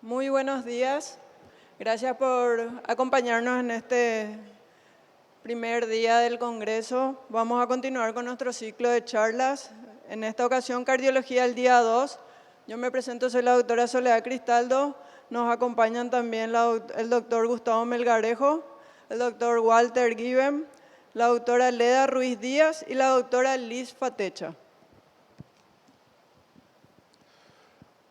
Muy buenos días. Gracias por acompañarnos en este primer día del Congreso. Vamos a continuar con nuestro ciclo de charlas. En esta ocasión, Cardiología el día 2. Yo me presento, soy la doctora Soledad Cristaldo. Nos acompañan también el doctor Gustavo Melgarejo, el doctor Walter Given, la doctora Leda Ruiz Díaz y la doctora Liz Fatecha.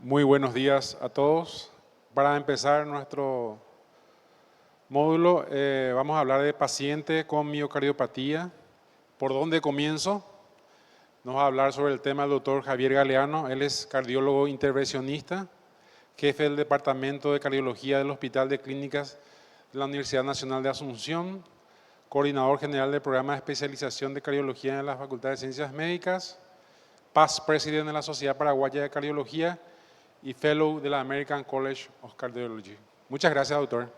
Muy buenos días a todos. Para empezar nuestro módulo, vamos a hablar de paciente con miocardiopatía. ¿Por dónde comienzo? Nos va a hablar sobre el tema el doctor Javier Galeano. Él es cardiólogo intervencionista, jefe del Departamento de Cardiología del Hospital de Clínicas de la Universidad Nacional de Asunción, coordinador general del programa de especialización de cardiología en la Facultad de Ciencias Médicas, past president de la Sociedad Paraguaya de Cardiología y fellow de la American College of Cardiology. Muchas gracias, doctor.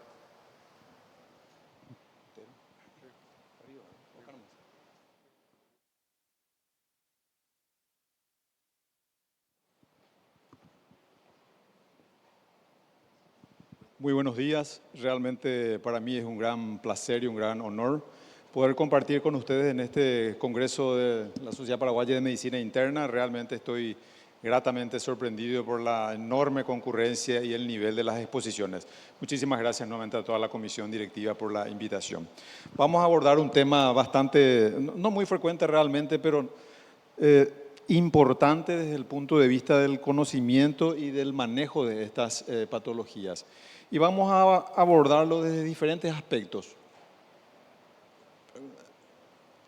Muy buenos días. Realmente para mí es un gran placer y un gran honor poder compartir con ustedes en este Congreso de la Sociedad Paraguaya de Medicina Interna. Realmente estoy gratamente sorprendido por la enorme concurrencia y el nivel de las exposiciones. Muchísimas gracias nuevamente a toda la comisión directiva por la invitación. Vamos a abordar un tema bastante, no muy frecuente realmente, pero importante desde el punto de vista del conocimiento y del manejo de estas patologías. Y vamos a abordarlo desde diferentes aspectos.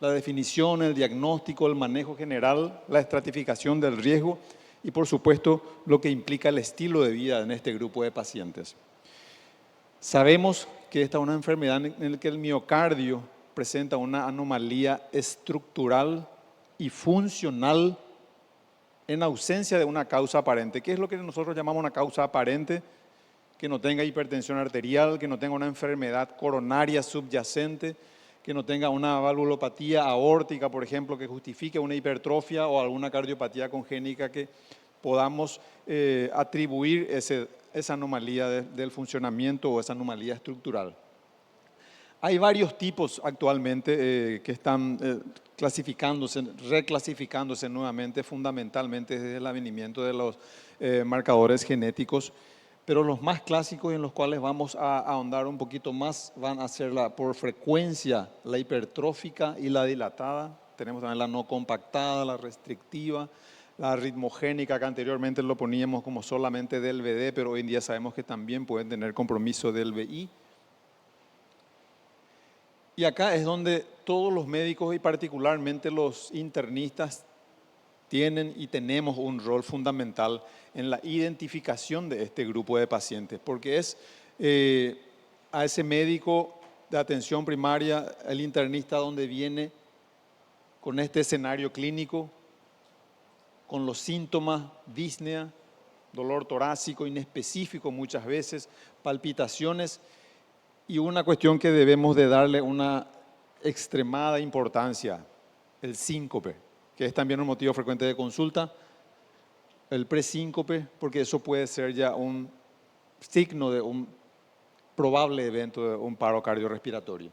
La definición, el diagnóstico, el manejo general, la estratificación del riesgo y, por supuesto, lo que implica el estilo de vida en este grupo de pacientes. Sabemos que esta es una enfermedad en la que el miocardio presenta una anomalía estructural y funcional en ausencia de una causa aparente. ¿Qué es lo que nosotros llamamos una causa aparente? Que no tenga hipertensión arterial, que no tenga una enfermedad coronaria subyacente, que no tenga una valvulopatía aórtica, por ejemplo, que justifique una hipertrofia o alguna cardiopatía congénica que podamos atribuir esa anomalía del funcionamiento o esa anomalía estructural. Hay varios tipos actualmente que están clasificándose, reclasificándose nuevamente, fundamentalmente desde el advenimiento de los marcadores genéticos, pero los más clásicos y en los cuales vamos a ahondar un poquito más van a ser por frecuencia la hipertrófica y la dilatada. Tenemos también la no compactada, la restrictiva, la ritmogénica, que anteriormente lo poníamos como solamente del VD, pero hoy en día sabemos que también pueden tener compromiso del VI. Y acá es donde todos los médicos y particularmente los internistas tienen y tenemos un rol fundamental en la identificación de este grupo de pacientes, porque es a ese médico de atención primaria, el internista, donde viene con este escenario clínico, con los síntomas, disnea, dolor torácico inespecífico muchas veces, palpitaciones, y una cuestión que debemos de darle una extremada importancia, el síncope, que es también un motivo frecuente de consulta, el presíncope, porque eso puede ser ya un signo de un probable evento de un paro cardiorrespiratorio.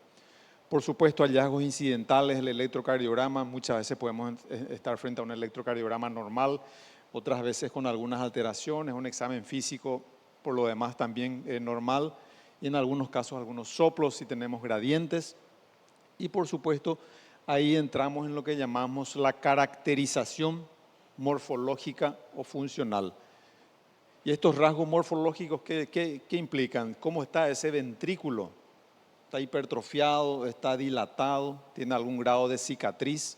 Por supuesto, hallazgos incidentales, el electrocardiograma, muchas veces podemos estar frente a un electrocardiograma normal, otras veces con algunas alteraciones, un examen físico, por lo demás también normal, y en algunos casos algunos soplos si tenemos gradientes. Y por supuesto, ahí entramos en lo que llamamos la caracterización morfológica o funcional. Y estos rasgos morfológicos, ¿qué implican? ¿Cómo está ese ventrículo? ¿Está hipertrofiado? ¿Está dilatado? ¿Tiene algún grado de cicatriz?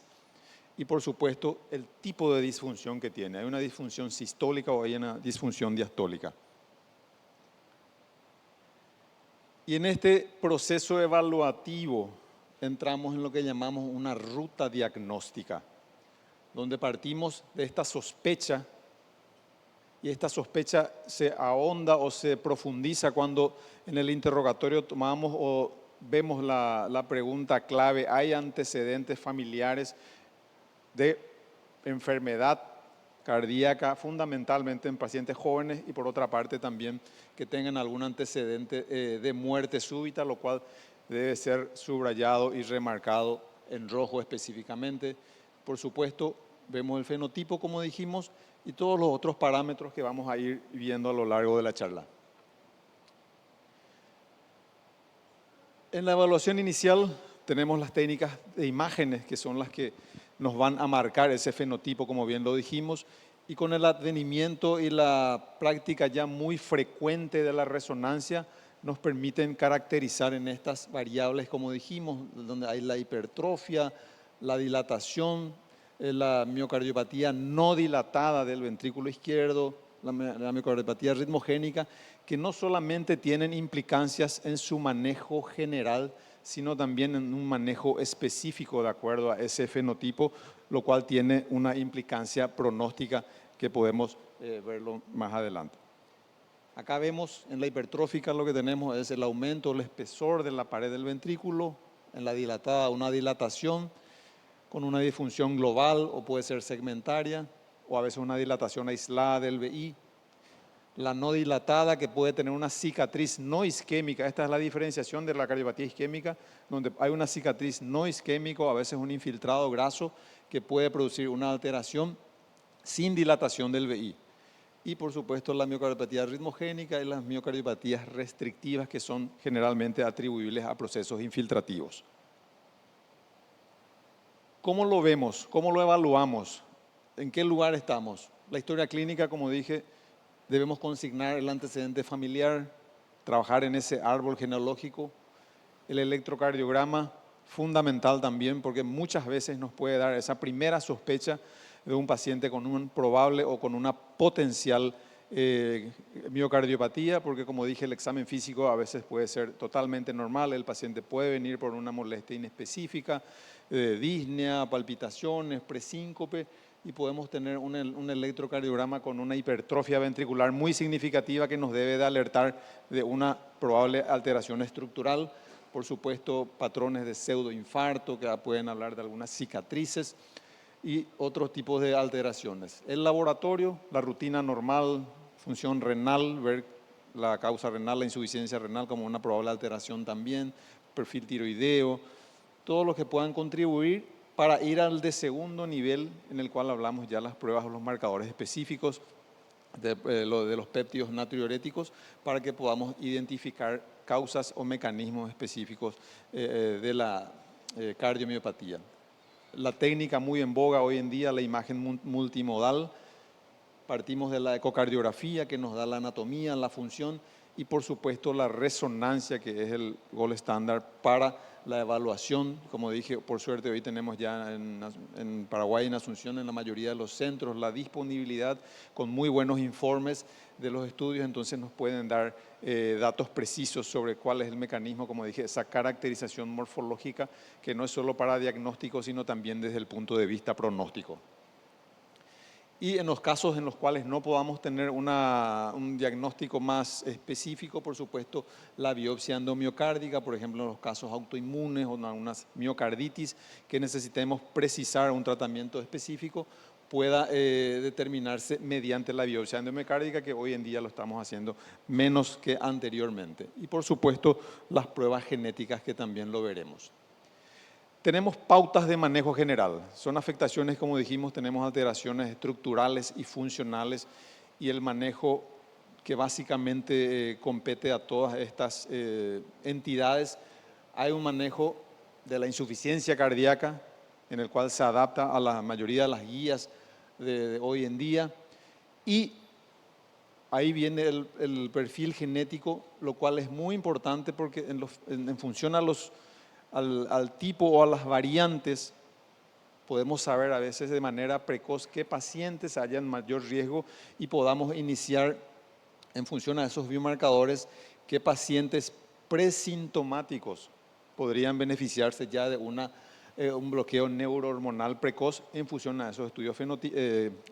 Y por supuesto, el tipo de disfunción que tiene. ¿Hay una disfunción sistólica o hay una disfunción diastólica? Y en este proceso evaluativo entramos en lo que llamamos una ruta diagnóstica, donde partimos de esta sospecha, y esta sospecha se ahonda o se profundiza cuando en el interrogatorio tomamos o vemos la pregunta clave: ¿hay antecedentes familiares de enfermedad cardíaca, fundamentalmente en pacientes jóvenes y por otra parte también que tengan algún antecedente de muerte súbita, lo cual debe ser subrayado y remarcado en rojo específicamente. Por supuesto, vemos el fenotipo, como dijimos, y todos los otros parámetros que vamos a ir viendo a lo largo de la charla. En la evaluación inicial tenemos las técnicas de imágenes, que son las que nos van a marcar ese fenotipo, como bien lo dijimos, y con el advenimiento y la práctica ya muy frecuente de la resonancia, nos permiten caracterizar en estas variables, como dijimos, donde hay la hipertrofia, la dilatación, la miocardiopatía no dilatada del ventrículo izquierdo, la miocardiopatía ritmogénica, que no solamente tienen implicancias en su manejo general, sino también en un manejo específico de acuerdo a ese fenotipo, lo cual tiene una implicancia pronóstica que podemos verlo más adelante. Acá vemos en la hipertrófica lo que tenemos es el aumento del espesor de la pared del ventrículo, en la dilatada una dilatación con una disfunción global o puede ser segmentaria o a veces una dilatación aislada del VI. La no dilatada que puede tener una cicatriz no isquémica, esta es la diferenciación de la cardiopatía isquémica, donde hay una cicatriz no isquémica o a veces un infiltrado graso que puede producir una alteración sin dilatación del VI. Y por supuesto la miocardiopatía ritmogénica y las miocardiopatías restrictivas que son generalmente atribuibles a procesos infiltrativos. ¿Cómo lo vemos? ¿Cómo lo evaluamos? ¿En qué lugar estamos? La historia clínica, como dije, debemos consignar el antecedente familiar, trabajar en ese árbol genealógico, el electrocardiograma, fundamental también porque muchas veces nos puede dar esa primera sospecha de un paciente con un probable o con una potencial miocardiopatía, porque como dije, el examen físico a veces puede ser totalmente normal, el paciente puede venir por una molestia inespecífica, disnea, palpitaciones, presíncope, y podemos tener un electrocardiograma con una hipertrofia ventricular muy significativa que nos debe de alertar de una probable alteración estructural. Por supuesto, patrones de pseudoinfarto que pueden hablar de algunas cicatrices y otros tipos de alteraciones. El laboratorio, la rutina normal, función renal, ver la causa renal, la insuficiencia renal como una probable alteración también, perfil tiroideo, todos los que puedan contribuir para ir al de segundo nivel en el cual hablamos ya las pruebas o los marcadores específicos de los péptidos natriuréticos para que podamos identificar causas o mecanismos específicos de la cardiomiopatía. La técnica muy en boga hoy en día, la imagen multimodal, partimos de la ecocardiografía que nos da la anatomía, la función y por supuesto la resonancia que es el gold estándar para la evaluación. Como dije, por suerte hoy tenemos ya en Paraguay, en Asunción, en la mayoría de los centros, la disponibilidad con muy buenos informes de los estudios, entonces nos pueden dar datos precisos sobre cuál es el mecanismo, como dije, esa caracterización morfológica que no es solo para diagnóstico, sino también desde el punto de vista pronóstico. Y en los casos en los cuales no podamos tener un diagnóstico más específico, por supuesto, la biopsia endomiocárdica, por ejemplo, en los casos autoinmunes o en algunas miocarditis que necesitemos precisar un tratamiento específico, pueda determinarse mediante la biopsia endomiocárdica, que hoy en día lo estamos haciendo menos que anteriormente. Y por supuesto, las pruebas genéticas que también lo veremos. Tenemos pautas de manejo general. Son afectaciones, como dijimos, tenemos alteraciones estructurales y funcionales y el manejo que básicamente compete a todas estas entidades. Hay un manejo de la insuficiencia cardíaca en el cual se adapta a la mayoría de las guías de hoy en día y ahí viene el perfil genético, lo cual es muy importante porque en función a al tipo o a las variantes, podemos saber a veces de manera precoz qué pacientes hayan mayor riesgo y podamos iniciar en función a esos biomarcadores qué pacientes presintomáticos podrían beneficiarse ya de un bloqueo neurohormonal precoz en función a esos estudios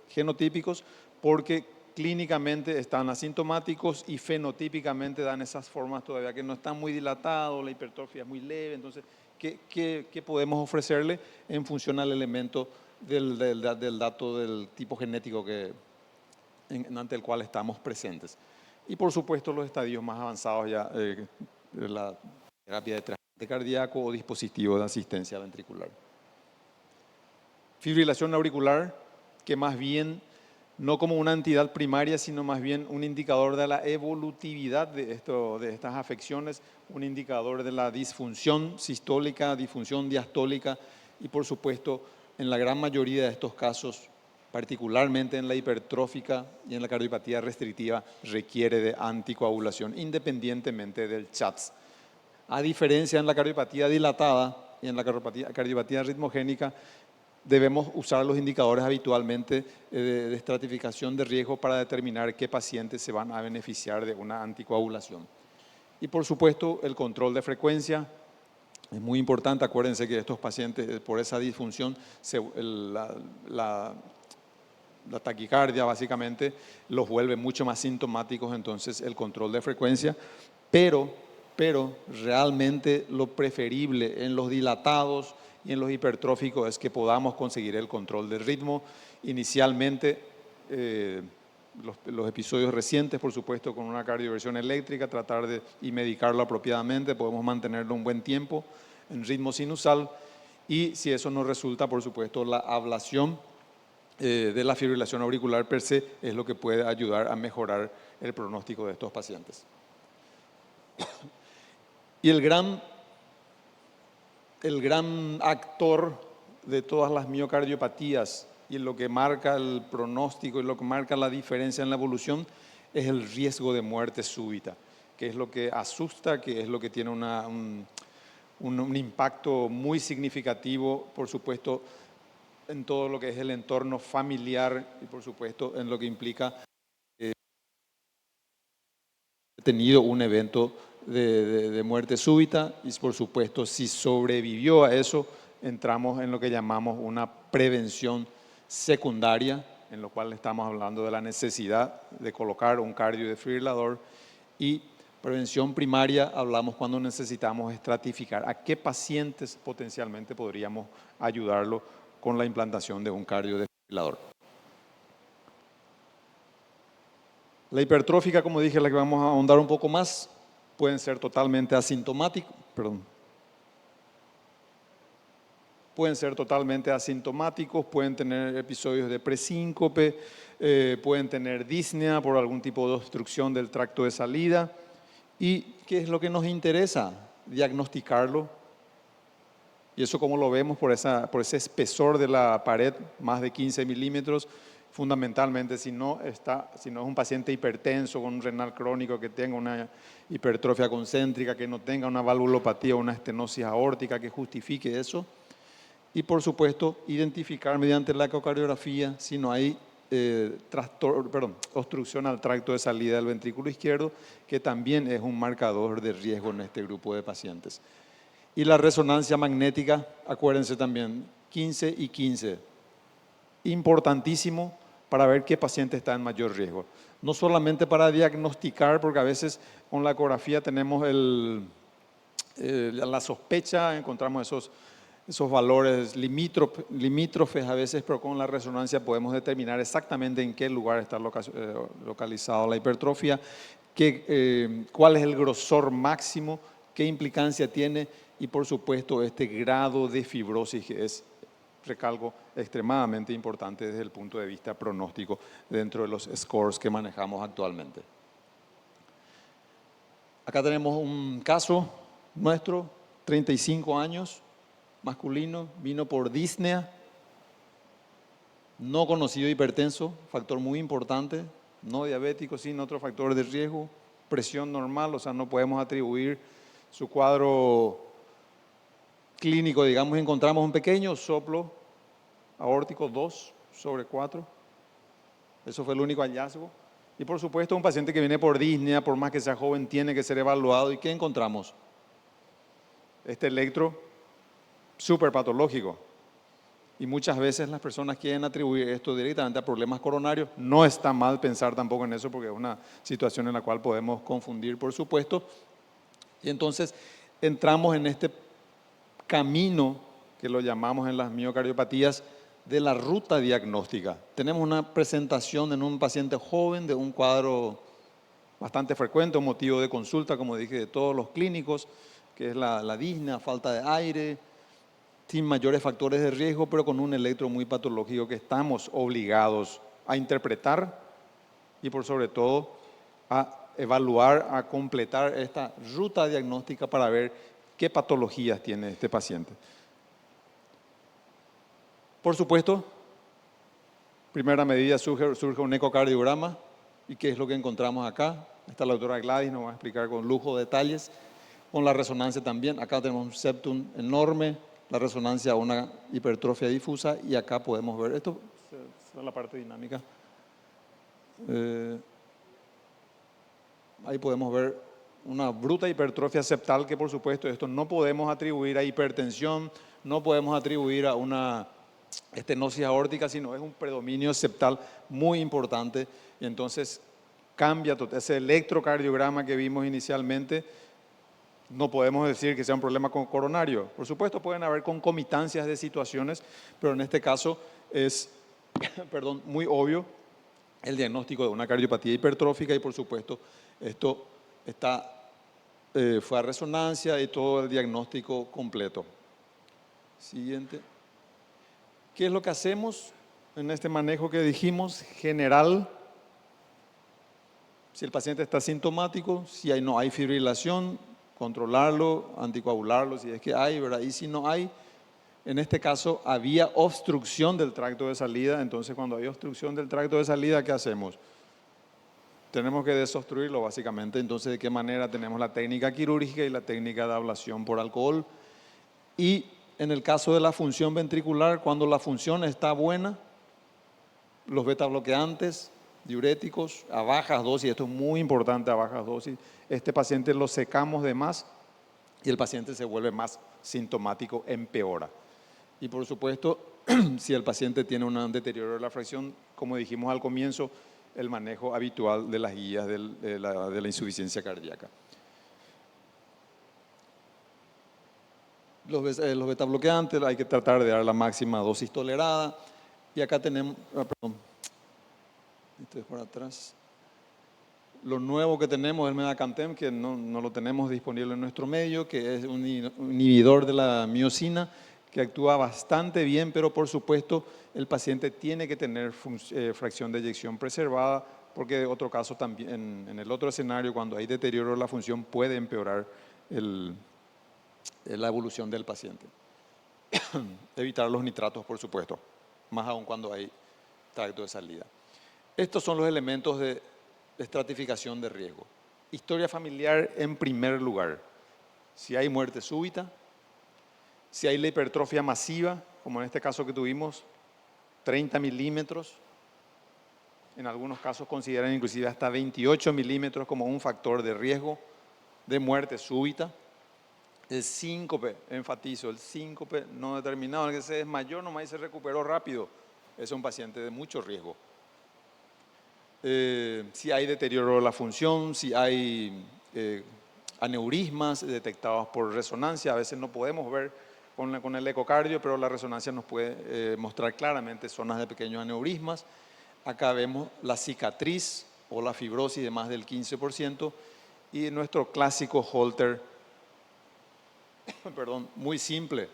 genotípicos, porque clínicamente están asintomáticos y fenotípicamente dan esas formas todavía que no están muy dilatados, la hipertrofia es muy leve, entonces, ¿qué podemos ofrecerle en función al elemento del dato del tipo genético ante el cual estamos presentes. Y por supuesto los estadios más avanzados ya de la terapia de trasplante cardíaco o dispositivo de asistencia ventricular. Fibrilación auricular, que más bien no como una entidad primaria, sino más bien un indicador de la evolutividad de estas afecciones, un indicador de la disfunción sistólica, disfunción diastólica y por supuesto en la gran mayoría de estos casos, particularmente en la hipertrófica y en la cardiopatía restrictiva, requiere de anticoagulación independientemente del CHATS. A diferencia en la cardiopatía dilatada y en la cardiopatía ritmogénica, debemos usar los indicadores habitualmente de estratificación de riesgo para determinar qué pacientes se van a beneficiar de una anticoagulación. Y por supuesto, el control de frecuencia es muy importante. Acuérdense que estos pacientes, por esa disfunción, la taquicardia básicamente los vuelve mucho más sintomáticos, entonces el control de frecuencia, pero realmente lo preferible en los dilatados y en los hipertróficos es que podamos conseguir el control del ritmo. Inicialmente, los episodios recientes, por supuesto, con una cardioversión eléctrica, tratar y medicarlo apropiadamente, podemos mantenerlo un buen tiempo en ritmo sinusal y si eso no resulta, por supuesto, la ablación de la fibrilación auricular per se es lo que puede ayudar a mejorar el pronóstico de estos pacientes. Y el gran actor de todas las miocardiopatías y lo que marca el pronóstico y lo que marca la diferencia en la evolución es el riesgo de muerte súbita, que es lo que asusta, que es lo que tiene un impacto muy significativo, por supuesto, en todo lo que es el entorno familiar y por supuesto en lo que implica tenido un evento de muerte súbita y por supuesto si sobrevivió a eso entramos en lo que llamamos una prevención secundaria, en lo cual estamos hablando de la necesidad de colocar un cardiodefibrilador, y prevención primaria hablamos cuando necesitamos estratificar a qué pacientes potencialmente podríamos ayudarlo con la implantación de un cardiodefibrilador. La hipertrófica, como dije, la que vamos a ahondar un poco más, pueden ser totalmente asintomáticos, pueden tener episodios de presíncope, pueden tener disnea por algún tipo de obstrucción del tracto de salida. ¿Y qué es lo que nos interesa? Diagnosticarlo. Y eso como lo vemos por ese espesor de la pared, más de 15 milímetros, fundamentalmente si no es un paciente hipertenso con un renal crónico que tenga una hipertrofia concéntrica, que no tenga una valvulopatía o una estenosis aórtica que justifique eso. Y por supuesto, identificar mediante la ecocardiografía si no hay obstrucción al tracto de salida del ventrículo izquierdo, que también es un marcador de riesgo en este grupo de pacientes. Y la resonancia magnética, acuérdense también, 15 y 15. Importantísimo para ver qué paciente está en mayor riesgo. No solamente para diagnosticar, porque a veces con la ecografía tenemos la sospecha, encontramos esos valores limítrofes a veces, pero con la resonancia podemos determinar exactamente en qué lugar está localizada la hipertrofia, cuál es el grosor máximo, qué implicancia tiene y por supuesto este grado de fibrosis que es, recalco, extremadamente importante desde el punto de vista pronóstico dentro de los scores que manejamos actualmente. Acá tenemos un caso nuestro, 35 años, masculino, vino por disnea, no conocido hipertenso, factor muy importante, no diabético, sin otro factor de riesgo, presión normal, o sea, no podemos atribuir su cuadro clínico, digamos, encontramos un pequeño soplo aórtico 2/4, eso fue el único hallazgo. Y por supuesto un paciente que viene por disnea, por más que sea joven, tiene que ser evaluado. ¿Y qué encontramos? Este electro súper patológico. Y muchas veces las personas quieren atribuir esto directamente a problemas coronarios. No está mal pensar tampoco en eso porque es una situación en la cual podemos confundir, por supuesto. Y entonces entramos en este camino que lo llamamos en las miocardiopatías de la ruta diagnóstica. Tenemos una presentación en un paciente joven de un cuadro bastante frecuente, un motivo de consulta, como dije, de todos los clínicos, que es la disnea, falta de aire, sin mayores factores de riesgo, pero con un electro muy patológico que estamos obligados a interpretar y por sobre todo a evaluar, a completar esta ruta diagnóstica para ver qué patologías tiene este paciente. Por supuesto, primera medida surge un ecocardiograma. ¿Y qué es lo que encontramos acá? Esta la doctora Gladys nos va a explicar con lujo de detalles. Con la resonancia también, acá tenemos un septum enorme, la resonancia a una hipertrofia difusa y acá podemos ver, esto es la parte dinámica. Ahí podemos ver una bruta hipertrofia septal que por supuesto esto no podemos atribuir a hipertensión, no podemos atribuir a una estenosis aórtica, sino es un predominio septal muy importante y entonces cambia ese electrocardiograma que vimos inicialmente. No podemos decir que sea un problema coronario. Por supuesto pueden haber concomitancias de situaciones, pero en este caso es muy obvio el diagnóstico de una cardiopatía hipertrófica y por supuesto esto fue a resonancia y todo el diagnóstico completo. Siguiente. ¿Qué es lo que hacemos en este manejo que dijimos? General, si el paciente está sintomático, si no hay fibrilación, controlarlo, anticoagularlo, si es que hay, ¿verdad? Y si no hay, en este caso había obstrucción del tracto de salida, entonces cuando hay obstrucción del tracto de salida, ¿qué hacemos? Tenemos que desobstruirlo básicamente, entonces ¿de qué manera? Tenemos la técnica quirúrgica y la técnica de ablación por alcohol. Y en el caso de la función ventricular, cuando la función está buena, los beta bloqueantes, diuréticos, a bajas dosis, esto es muy importante, a bajas dosis, este paciente lo secamos de más y el paciente se vuelve más sintomático, empeora. Y por supuesto, si el paciente tiene un deterioro de la fracción, como dijimos al comienzo, el manejo habitual de las guías de la insuficiencia cardíaca. Los beta bloqueantes hay que tratar de dar la máxima dosis tolerada. Y acá tenemos, esto es por atrás. Lo nuevo que tenemos es el medacantem, que no lo tenemos disponible en nuestro medio, que es un inhibidor de la miosina, que actúa bastante bien, pero por supuesto el paciente tiene que tener fracción de eyección preservada, porque en otro caso también, en el otro escenario, cuando hay deterioro de la función, puede empeorar la evolución del paciente. Evitar los nitratos, por supuesto, más aún cuando hay tracto de salida. Estos son los elementos de estratificación de riesgo. Historia familiar en primer lugar. Si hay muerte súbita, si hay la hipertrofia masiva, como en este caso que tuvimos, 30 milímetros, en algunos casos consideran inclusive hasta 28 milímetros como un factor de riesgo de muerte súbita. El síncope, enfatizo, el síncope no determinado, el que se desmayó nomás y se recuperó rápido, es un paciente de mucho riesgo. Si hay deterioro de la función, si hay aneurismas detectados por resonancia, a veces no podemos ver con el ecocardio, pero la resonancia nos puede mostrar claramente zonas de pequeños aneurismas. Acá vemos la cicatriz o la fibrosis de más del 15% y nuestro clásico Holter, muy simple,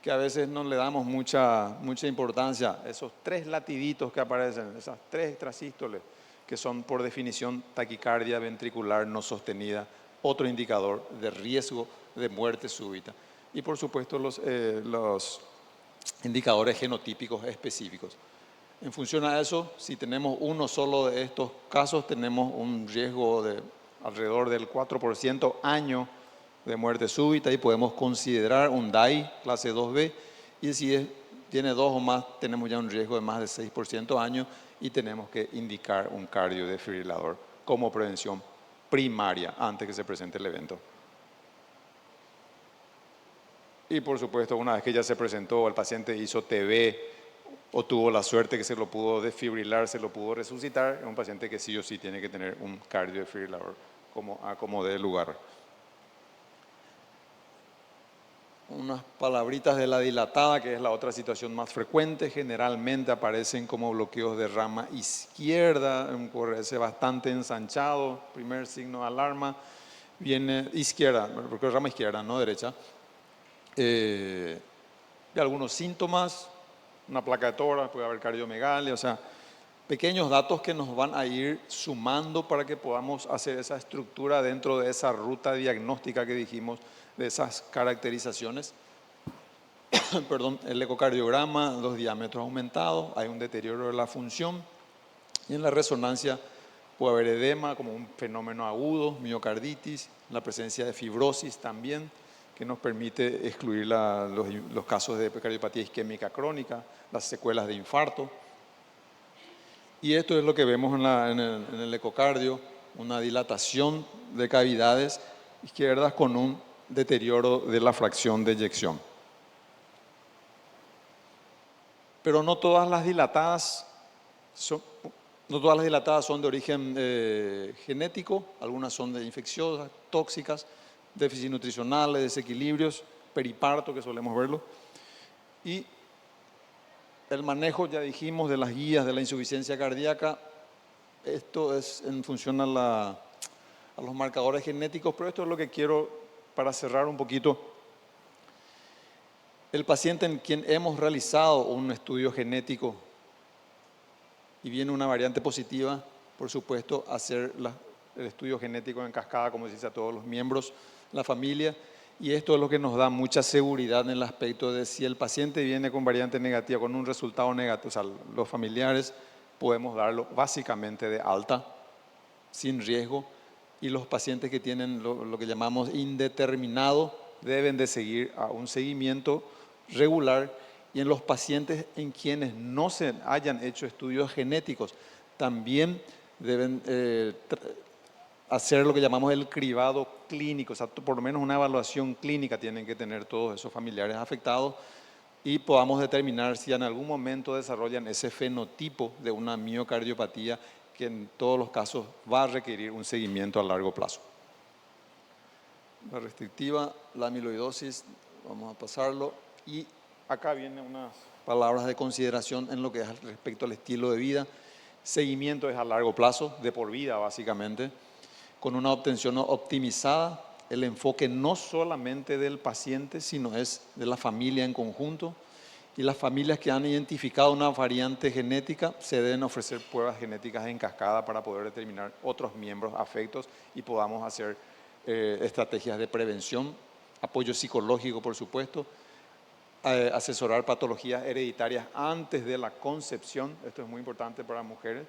que a veces no le damos mucha importancia, esos 3 latiditos que aparecen, esas 3 extrasístoles, que son por definición taquicardia ventricular no sostenida, otro indicador de riesgo de muerte súbita. Y por supuesto los indicadores genotípicos específicos. En función a eso, si tenemos uno solo de estos casos, tenemos un riesgo de alrededor del 4% año de muerte súbita y podemos considerar un DAI clase 2B y si tiene 2 o más tenemos ya un riesgo de más de 6% año y tenemos que indicar un cardiodefibrilador como prevención primaria antes que se presente el evento. Y por supuesto una vez que ya se presentó, el paciente hizo TB o tuvo la suerte que se lo pudo desfibrilar, se lo pudo resucitar, es un paciente que sí o sí tiene que tener un cardiodefibrilador como dé lugar. Unas palabritas de la dilatada, que es la otra situación más frecuente. Generalmente aparecen como bloqueos de rama izquierda, un QRS bastante ensanchado. Primer signo de alarma viene izquierda, porque es rama izquierda, no derecha. Y algunos síntomas, una placa de tórax, puede haber cardiomegalia, o sea, pequeños datos que nos van a ir sumando para que podamos hacer esa estructura dentro de esa ruta diagnóstica que dijimos, de esas caracterizaciones. Perdón, el ecocardiograma, los diámetros aumentados, hay un deterioro de la función, y en la resonancia puede haber edema como un fenómeno agudo, miocarditis, la presencia de fibrosis también, que nos permite excluir los casos de cardiopatía isquémica crónica, las secuelas de infarto. Y esto es lo que vemos en el ecocardio, una dilatación de cavidades izquierdas con un deterioro de la fracción de eyección. Pero no todas las dilatadas son de origen genético, algunas son de infecciosas, tóxicas, déficits nutricionales, desequilibrios, periparto, que solemos verlo. Y el manejo, ya dijimos, de las guías de la insuficiencia cardíaca, esto es en función a los marcadores genéticos, pero esto es lo que quiero para cerrar un poquito. El paciente en quien hemos realizado un estudio genético y viene una variante positiva, por supuesto, hacer el estudio genético en cascada, como se dice, a todos los miembros de la familia. Y esto es lo que nos da mucha seguridad en el aspecto de si el paciente viene con variante negativa, con un resultado negativo, o sea, los familiares podemos darlo básicamente de alta, sin riesgo, y los pacientes que tienen lo que llamamos indeterminado deben de seguir a un seguimiento regular, y en los pacientes en quienes no se hayan hecho estudios genéticos también deben hacer lo que llamamos el cribado clínico, o sea, por lo menos una evaluación clínica tienen que tener todos esos familiares afectados y podamos determinar si en algún momento desarrollan ese fenotipo de una miocardiopatía que en todos los casos va a requerir un seguimiento a largo plazo. La restrictiva, la amiloidosis, vamos a pasarlo. Y acá vienen unas palabras de consideración en lo que es respecto al estilo de vida. Seguimiento es a largo plazo, de por vida básicamente, con una obtención optimizada, el enfoque no solamente del paciente, sino es de la familia en conjunto. Y las familias que han identificado una variante genética se deben ofrecer pruebas genéticas en cascada para poder determinar otros miembros afectos y podamos hacer estrategias de prevención, apoyo psicológico, por supuesto, asesorar patologías hereditarias antes de la concepción, esto es muy importante para mujeres,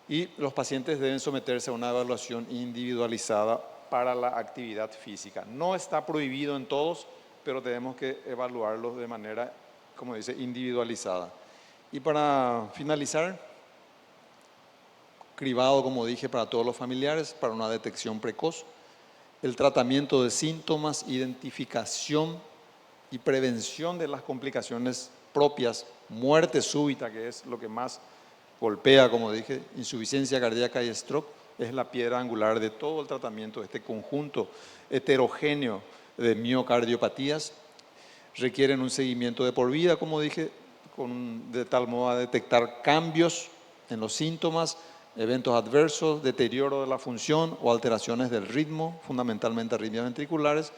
y los pacientes deben someterse a una evaluación individualizada para la actividad física. No está prohibido en todos, pero tenemos que evaluarlos de manera, como dice, individualizada. Y para finalizar, cribado, como dije, para todos los familiares, para una detección precoz, el tratamiento de síntomas, identificación y prevención de las complicaciones propias, muerte súbita, que es lo que más golpea, como dije, insuficiencia cardíaca y stroke, es la piedra angular de todo el tratamiento de este conjunto heterogéneo de miocardiopatías. Requieren un seguimiento de por vida, como dije, de tal modo a detectar cambios en los síntomas, eventos adversos, deterioro de la función o alteraciones del ritmo, fundamentalmente arritmias ventriculares,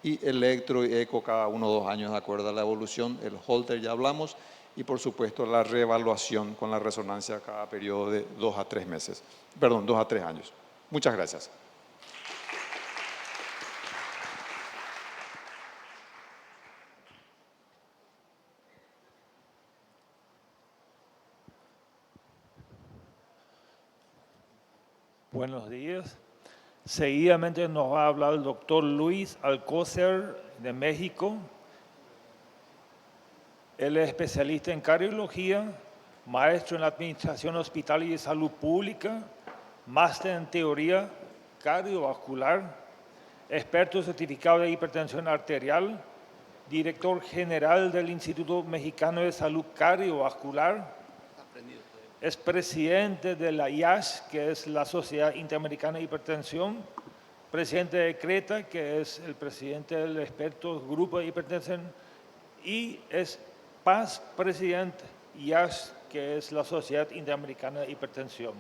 y electro y eco cada 1 o 2 años de acuerdo a la evolución. El Holter ya hablamos, y por supuesto la reevaluación con la resonancia cada periodo de 2 a 3 años. Muchas gracias. Buenos días. Seguidamente nos va a hablar el doctor Luis Alcócer de México. Él es especialista en cardiología, maestro en administración hospitalaria y de salud pública, máster en teoría cardiovascular, experto certificado de hipertensión arterial, director general del Instituto Mexicano de Salud Cardiovascular. Es presidente de la IASH, que es la Sociedad Interamericana de Hipertensión, presidente de CRETA, que es el presidente del experto grupo de hipertensión, y es PAS presidente, IAS, que es la Sociedad Interamericana de Hipertensión.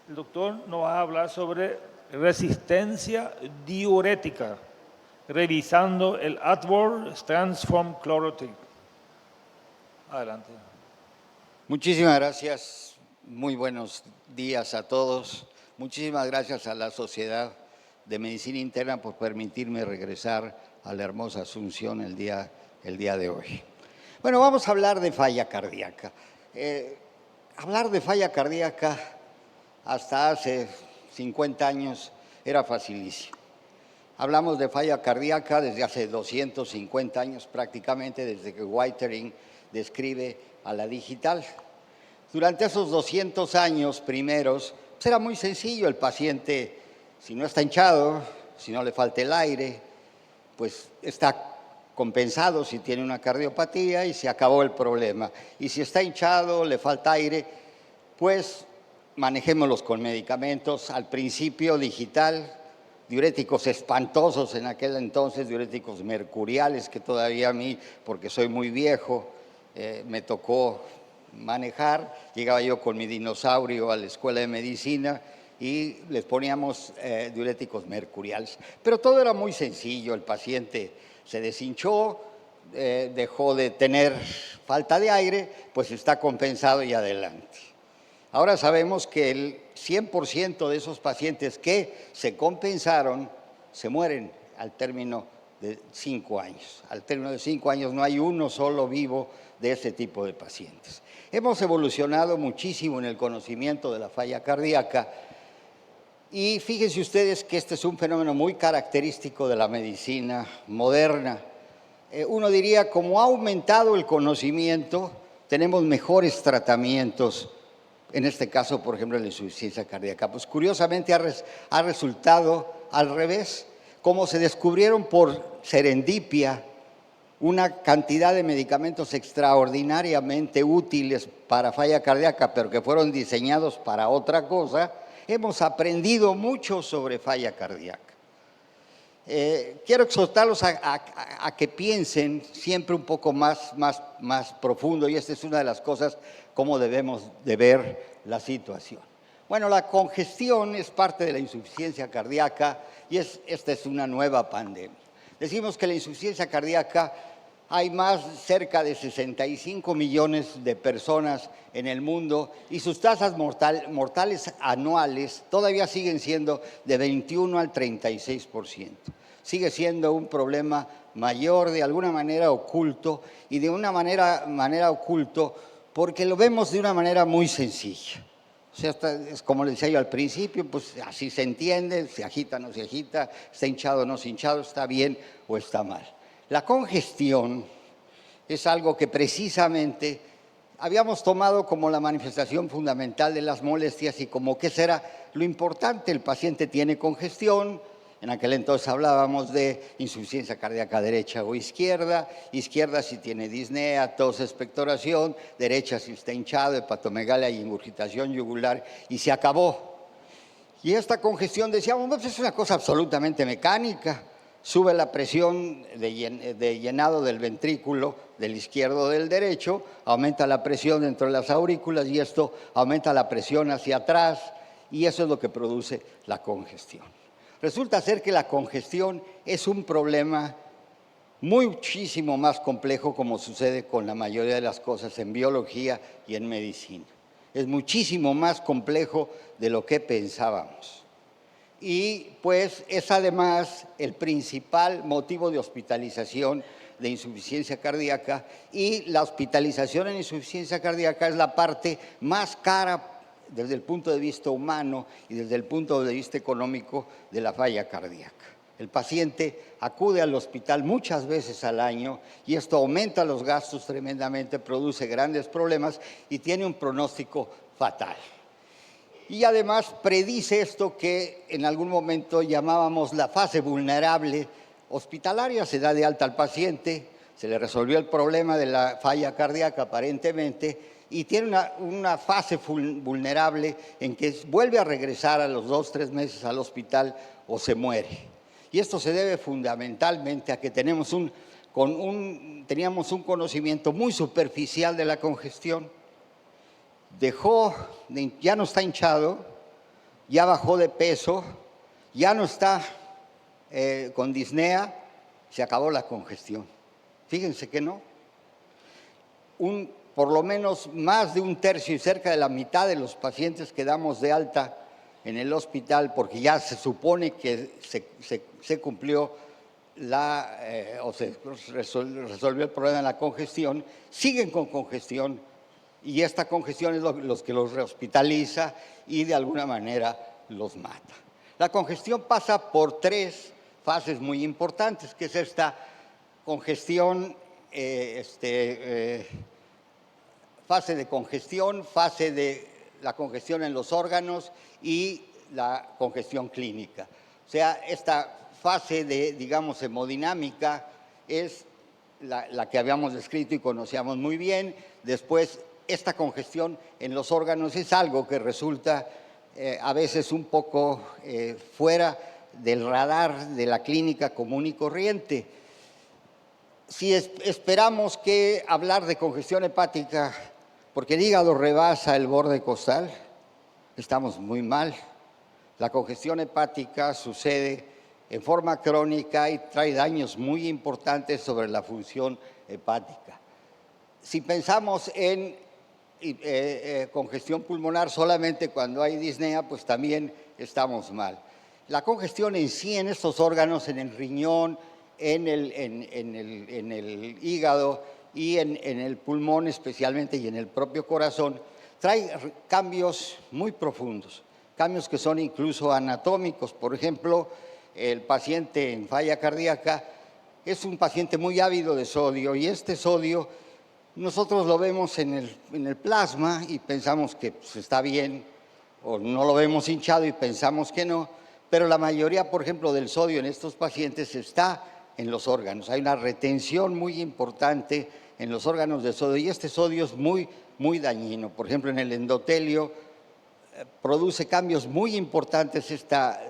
El doctor nos va a hablar sobre resistencia diurética, revisando el AdWords Transform Chlorotic. Adelante. Muchísimas gracias, muy buenos días a todos. Muchísimas gracias a la Sociedad de Medicina Interna por permitirme regresar a la hermosa Asunción el día de hoy. Bueno, vamos a hablar de falla cardíaca. Hablar de falla cardíaca hasta hace 50 años era facilísimo. Hablamos de falla cardíaca desde hace 250 años prácticamente, desde que Whitering describe a la digital. Durante esos 200 años primeros, pues era muy sencillo. El paciente, si no está hinchado, si no le falta el aire, pues está compensado si tiene una cardiopatía y se acabó el problema. Y si está hinchado, le falta aire, pues manejémoslos con medicamentos. Al principio digital, diuréticos espantosos en aquel entonces, diuréticos mercuriales, que todavía a mí, porque soy muy viejo, me tocó manejar. Llegaba yo con mi dinosaurio a la escuela de medicina y les poníamos diuréticos mercuriales. Pero todo era muy sencillo. El paciente se deshinchó, dejó de tener falta de aire, pues está compensado y adelante. Ahora sabemos que el 100% de esos pacientes que se compensaron se mueren al término de 5 años. Al término de 5 años no hay uno solo vivo de ese tipo de pacientes. Hemos evolucionado muchísimo en el conocimiento de la falla cardíaca y fíjense ustedes que este es un fenómeno muy característico de la medicina moderna. Uno diría, como ha aumentado el conocimiento, tenemos mejores tratamientos. En este caso, por ejemplo, la insuficiencia cardíaca. Pues curiosamente ha resultado al revés. Como se descubrieron por serendipia una cantidad de medicamentos extraordinariamente útiles para falla cardíaca, pero que fueron diseñados para otra cosa, hemos aprendido mucho sobre falla cardíaca. Quiero exhortarlos a que piensen siempre un poco más profundo, y esta es una de las cosas cómo debemos de ver la situación. Bueno, la congestión es parte de la insuficiencia cardíaca y esta es una nueva pandemia. Decimos que la insuficiencia cardíaca hay cerca de 65 millones de personas en el mundo y sus tasas mortales anuales todavía siguen siendo de 21 al 36%. Sigue siendo un problema mayor, de alguna manera oculto, y de una manera oculto porque lo vemos de una manera muy sencilla. O sea, es como les decía yo al principio, pues así se entiende, se agita o no se agita, está hinchado o no está hinchado, está bien o está mal. La congestión es algo que precisamente habíamos tomado como la manifestación fundamental de las molestias y como que será lo importante. El paciente tiene congestión. En aquel entonces hablábamos de insuficiencia cardíaca derecha o izquierda. Izquierda si tiene disnea, tos, expectoración. Derecha si está hinchado, hepatomegalia y ingurgitación yugular. Y se acabó. Y esta congestión, decíamos, pues es una cosa absolutamente mecánica. Sube la presión de llenado del ventrículo del izquierdo o del derecho, aumenta la presión dentro de las aurículas y esto aumenta la presión hacia atrás y eso es lo que produce la congestión. Resulta ser que la congestión es un problema muchísimo más complejo, como sucede con la mayoría de las cosas en biología y en medicina. Es muchísimo más complejo de lo que pensábamos. Y pues es además el principal motivo de hospitalización de insuficiencia cardíaca, y la hospitalización en insuficiencia cardíaca es la parte más cara desde el punto de vista humano y desde el punto de vista económico de la falla cardíaca. El paciente acude al hospital muchas veces al año y esto aumenta los gastos tremendamente, produce grandes problemas y tiene un pronóstico fatal. Y además predice esto que en algún momento llamábamos la fase vulnerable hospitalaria. Se da de alta al paciente, se le resolvió el problema de la falla cardíaca aparentemente y tiene una fase vulnerable en que vuelve a regresar a los 2 o 3 meses al hospital o se muere. Y esto se debe fundamentalmente a que teníamos un conocimiento muy superficial de la congestión. Ya no está hinchado, ya bajó de peso, ya no está con disnea, se acabó la congestión. Fíjense que no. Por lo menos más de 1/3 y cerca de la mitad de los pacientes que damos de alta en el hospital, porque ya se supone que se cumplió o se resolvió el problema de la congestión, siguen con congestión, y esta congestión es lo que los rehospitaliza y de alguna manera los mata. La congestión pasa por 3 fases muy importantes, que es esta congestión, fase de congestión, fase de la congestión en los órganos y la congestión clínica. O sea, esta fase de, digamos, hemodinámica es la que habíamos descrito y conocíamos muy bien. Después, esta congestión en los órganos es algo que resulta a veces un poco fuera del radar de la clínica común y corriente. Si esperamos que hablar de congestión hepática porque el hígado rebasa el borde costal, estamos muy mal. La congestión hepática sucede en forma crónica y trae daños muy importantes sobre la función hepática. Si pensamos en congestión pulmonar solamente cuando hay disnea, pues también estamos mal. La congestión en sí, en estos órganos, en el riñón, en el hígado y en el pulmón especialmente y en el propio corazón, trae cambios muy profundos, cambios que son incluso anatómicos. Por ejemplo, el paciente en falla cardíaca es un paciente muy ávido de sodio, y este sodio nosotros lo vemos en el plasma y pensamos que pues, está bien, o no lo vemos hinchado y pensamos que no, pero la mayoría, por ejemplo, del sodio en estos pacientes está en los órganos. Hay una retención muy importante en los órganos de sodio, y este sodio es muy, muy dañino. Por ejemplo, en el endotelio produce cambios muy importantes esta,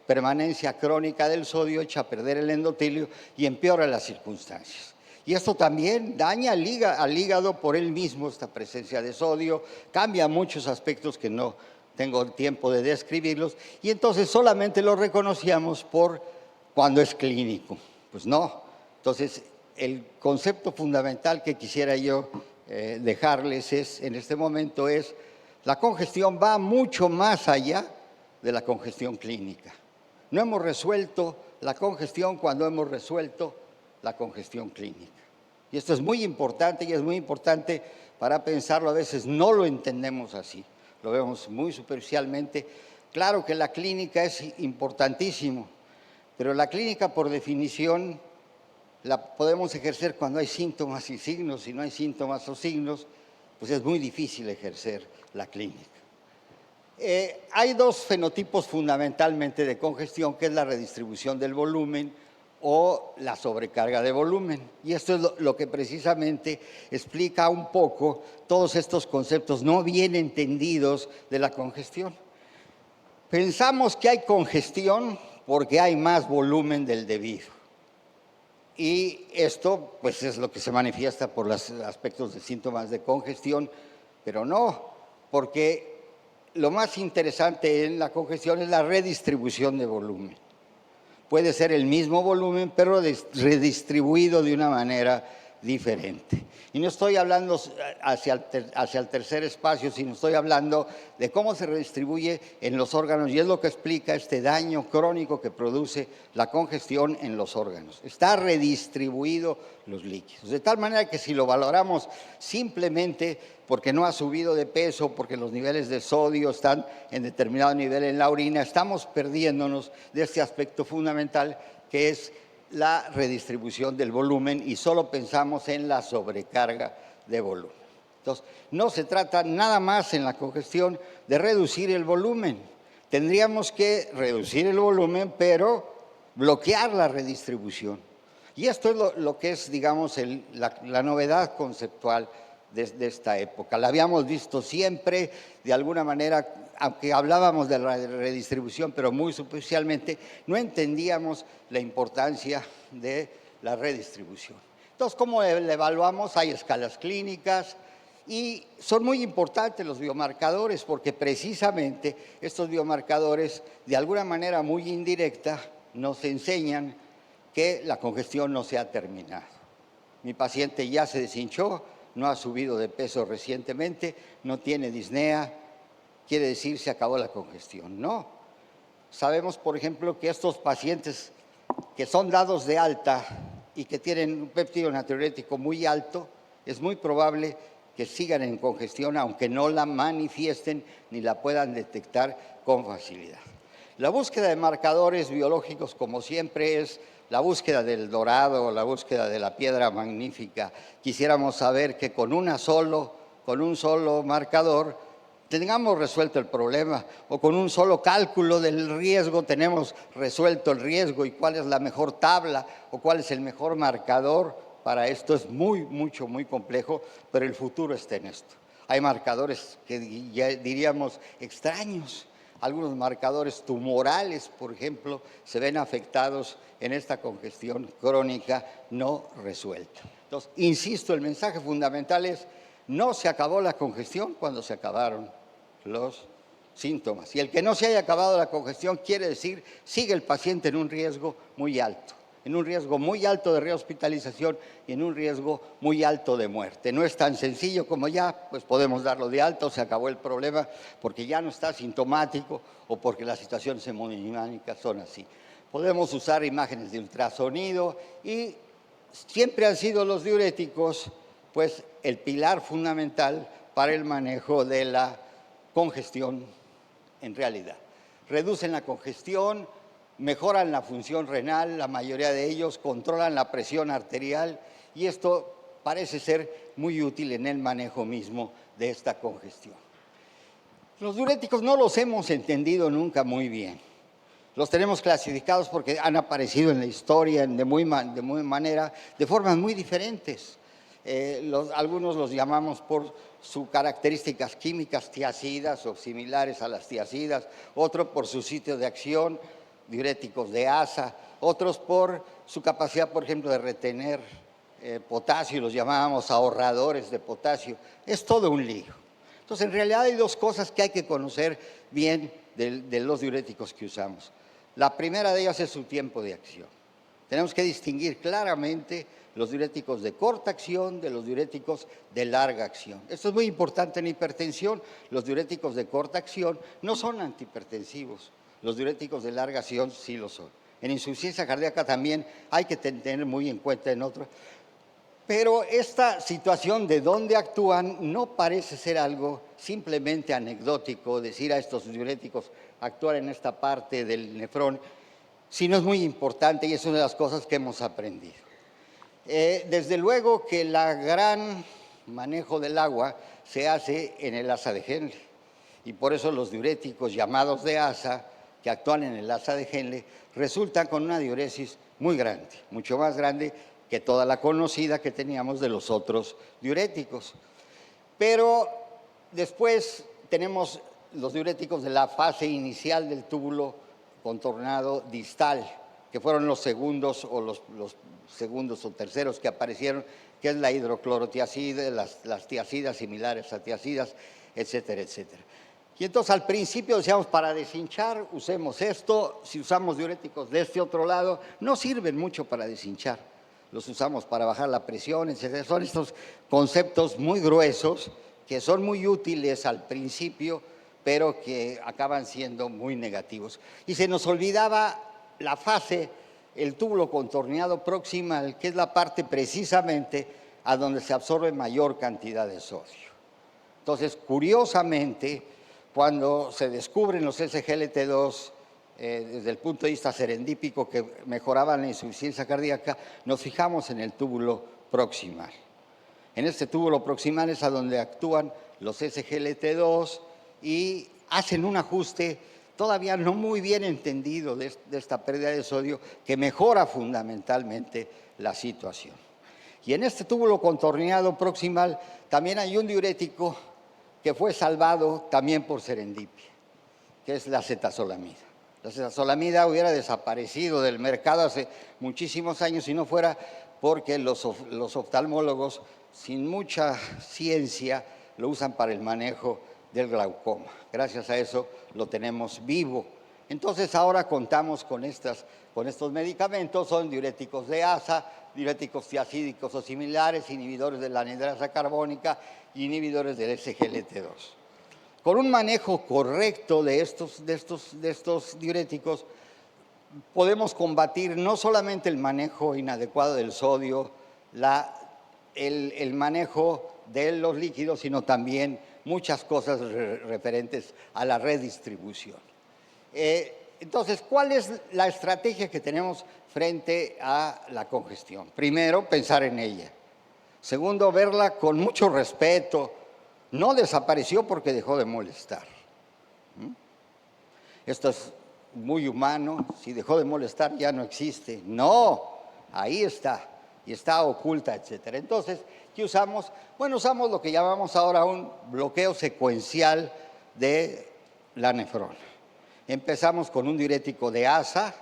permanencia crónica del sodio, echa a perder el endotelio y empeora las circunstancias. Y esto también daña al hígado por él mismo, esta presencia de sodio, cambia muchos aspectos que no tengo tiempo de describirlos, y entonces solamente lo reconocíamos por cuando es clínico. Pues no. Entonces, el concepto fundamental que quisiera yo dejarles en este momento es: la congestión va mucho más allá de la congestión clínica. No hemos resuelto la congestión cuando hemos resuelto la congestión clínica. Y esto es muy importante, y es muy importante para pensarlo. A veces no lo entendemos así, lo vemos muy superficialmente. Claro que la clínica es importantísimo, pero la clínica, por definición, la podemos ejercer cuando hay síntomas y signos. Si no hay síntomas o signos, pues es muy difícil ejercer la clínica. Hay 2 fenotipos fundamentalmente de congestión, que es la redistribución del volumen o la sobrecarga de volumen. Y esto es lo que precisamente explica un poco todos estos conceptos no bien entendidos de la congestión. Pensamos que hay congestión porque hay más volumen del debido. Y esto pues es lo que se manifiesta por los aspectos de síntomas de congestión, pero no, porque lo más interesante en la congestión es la redistribución de volumen. Puede ser el mismo volumen, pero redistribuido de una manera diferente. Y no estoy hablando hacia el tercer espacio, sino estoy hablando de cómo se redistribuye en los órganos, y es lo que explica este daño crónico que produce la congestión en los órganos. Está redistribuido los líquidos, de tal manera que si lo valoramos simplemente porque no ha subido de peso, porque los niveles de sodio están en determinado nivel en la orina, estamos perdiéndonos de este aspecto fundamental, que es la redistribución del volumen, y solo pensamos en la sobrecarga de volumen. Entonces, no se trata nada más en la congestión de reducir el volumen. Tendríamos que reducir el volumen, pero bloquear la redistribución. Y esto es lo que es, digamos, la novedad conceptual desde esta época. La habíamos visto siempre, de alguna manera, aunque hablábamos de la redistribución, pero muy superficialmente, no entendíamos la importancia de la redistribución. Entonces, ¿cómo la evaluamos? Hay escalas clínicas y son muy importantes los biomarcadores porque precisamente estos biomarcadores, de alguna manera muy indirecta, nos enseñan que la congestión no se ha terminado. Mi paciente ya se deshinchó, no ha subido de peso recientemente, no tiene disnea, quiere decir se acabó la congestión. No. Sabemos, por ejemplo, que estos pacientes que son dados de alta y que tienen un péptido natriurético muy alto, es muy probable que sigan en congestión, aunque no la manifiesten ni la puedan detectar con facilidad. La búsqueda de marcadores biológicos, como siempre, es la búsqueda del dorado, la búsqueda de la piedra magnífica. Quisiéramos saber que con un solo marcador tengamos resuelto el problema, o con un solo cálculo del riesgo tenemos resuelto el riesgo y cuál es la mejor tabla o cuál es el mejor marcador. Para esto es muy complejo, pero el futuro está en esto. Hay marcadores que ya diríamos extraños. Algunos marcadores tumorales, por ejemplo, se ven afectados en esta congestión crónica no resuelta. Entonces, insisto, el mensaje fundamental es: no se acabó la congestión cuando se acabaron los síntomas. Y el que no se haya acabado la congestión quiere decir sigue el paciente en un riesgo muy alto. En un riesgo muy alto de rehospitalización y en un riesgo muy alto de muerte. No es tan sencillo como ya, pues podemos darlo de alto, se acabó el problema, porque ya no está sintomático o porque las situaciones hemodinámicas son así. Podemos usar imágenes de ultrasonido y siempre han sido los diuréticos, pues, el pilar fundamental para el manejo de la congestión en realidad. Reducen la congestión, mejoran la función renal, la mayoría de ellos controlan la presión arterial y esto parece ser muy útil en el manejo mismo de esta congestión. Los diuréticos no los hemos entendido nunca muy bien. Los tenemos clasificados porque han aparecido en la historia de formas muy diferentes. Algunos los llamamos por sus características químicas, tiacidas o similares a las tiacidas, otros por su sitio de acción, diuréticos de asa, otros por su capacidad, por ejemplo, de retener potasio, los llamábamos ahorradores de potasio. Es todo un lío. Entonces, en realidad hay dos cosas que hay que conocer bien de los diuréticos que usamos. La primera de ellas es su tiempo de acción. Tenemos que distinguir claramente los diuréticos de corta acción de los diuréticos de larga acción. Esto es muy importante en hipertensión. Los diuréticos de corta acción no son antihipertensivos. Los diuréticos de larga acción sí lo son. En insuficiencia cardíaca también hay que tener muy en cuenta en otros. Pero esta situación de dónde actúan no parece ser algo simplemente anecdótico, decir a estos diuréticos actuar en esta parte del nefrón, sino es muy importante y es una de las cosas que hemos aprendido. Desde luego que el gran manejo del agua se hace en el asa de Henle y por eso los diuréticos llamados de asa que actúan en el asa de Henle resultan con una diuresis muy grande, mucho más grande que toda la conocida que teníamos de los otros diuréticos. Pero después tenemos los diuréticos de la fase inicial del túbulo contornado distal, que fueron los segundos o los segundos o terceros que aparecieron, que es la hidroclorotiazida, las tiacidas similares a tiacidas, etcétera, etcétera. Y entonces al principio decíamos, para deshinchar usemos esto, si usamos diuréticos de este otro lado, no sirven mucho para deshinchar, los usamos para bajar la presión, etcétera. Son estos conceptos muy gruesos que son muy útiles al principio, pero que acaban siendo muy negativos. Y se nos olvidaba la fase, el túbulo contorneado proximal, que es la parte precisamente a donde se absorbe mayor cantidad de sodio. Entonces, curiosamente, cuando se descubren los SGLT2 desde el punto de vista serendípico que mejoraban la insuficiencia cardíaca, nos fijamos en el túbulo proximal. En este túbulo proximal es a donde actúan los SGLT2 y hacen un ajuste todavía no muy bien entendido de esta pérdida de sodio que mejora fundamentalmente la situación. Y en este túbulo contorneado proximal también hay un diurético que fue salvado también por serendipia, que es la acetazolamida. La acetazolamida hubiera desaparecido del mercado hace muchísimos años si no fuera porque los oftalmólogos, sin mucha ciencia, lo usan para el manejo del glaucoma. Gracias a eso lo tenemos vivo. Entonces ahora contamos con estos medicamentos, son diuréticos de ASA, diuréticos tiacídicos o similares, inhibidores de la anidrasa carbónica y inhibidores del SGLT2. Con un manejo correcto de estos diuréticos, podemos combatir no solamente el manejo inadecuado del sodio, el manejo de los líquidos, sino también muchas cosas referentes a la redistribución. Entonces, ¿cuál es la estrategia que tenemos frente a la congestión? Primero, pensar en ella. Segundo, verla con mucho respeto. No desapareció porque dejó de molestar. Esto es muy humano. Si dejó de molestar, ya no existe. No, ahí está. Y está oculta, etc. Entonces, ¿qué usamos? Bueno, usamos lo que llamamos ahora un bloqueo secuencial de la nefrona. Empezamos con un diurético de ASA.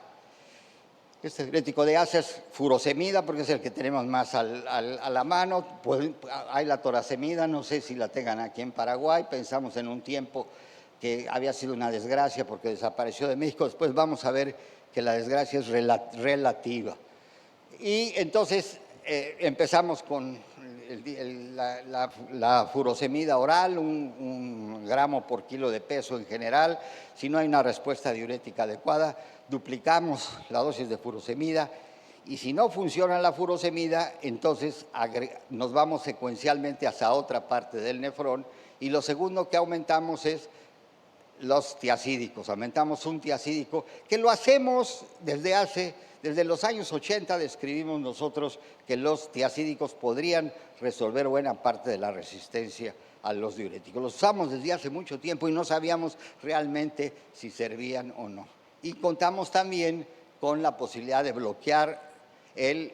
Este diurético de ASA es furosemida porque es el que tenemos más a la mano. Pues, hay la toracemida, no sé si la tengan aquí en Paraguay. Pensamos en un tiempo que había sido una desgracia porque desapareció de México. Después vamos a ver que la desgracia es relativa. Y entonces empezamos con la furosemida oral, un gramo por kilo de peso en general. Si no hay una respuesta diurética adecuada, duplicamos la dosis de furosemida. Y si no funciona la furosemida, entonces nos vamos secuencialmente hacia otra parte del nefrón. Y lo segundo que aumentamos es los tiacídicos. Aumentamos un tiacídico que lo hacemos desde los años 80 describimos nosotros que los tiacídicos podrían resolver buena parte de la resistencia a los diuréticos. Los usamos desde hace mucho tiempo y no sabíamos realmente si servían o no. Y contamos también con la posibilidad de bloquear el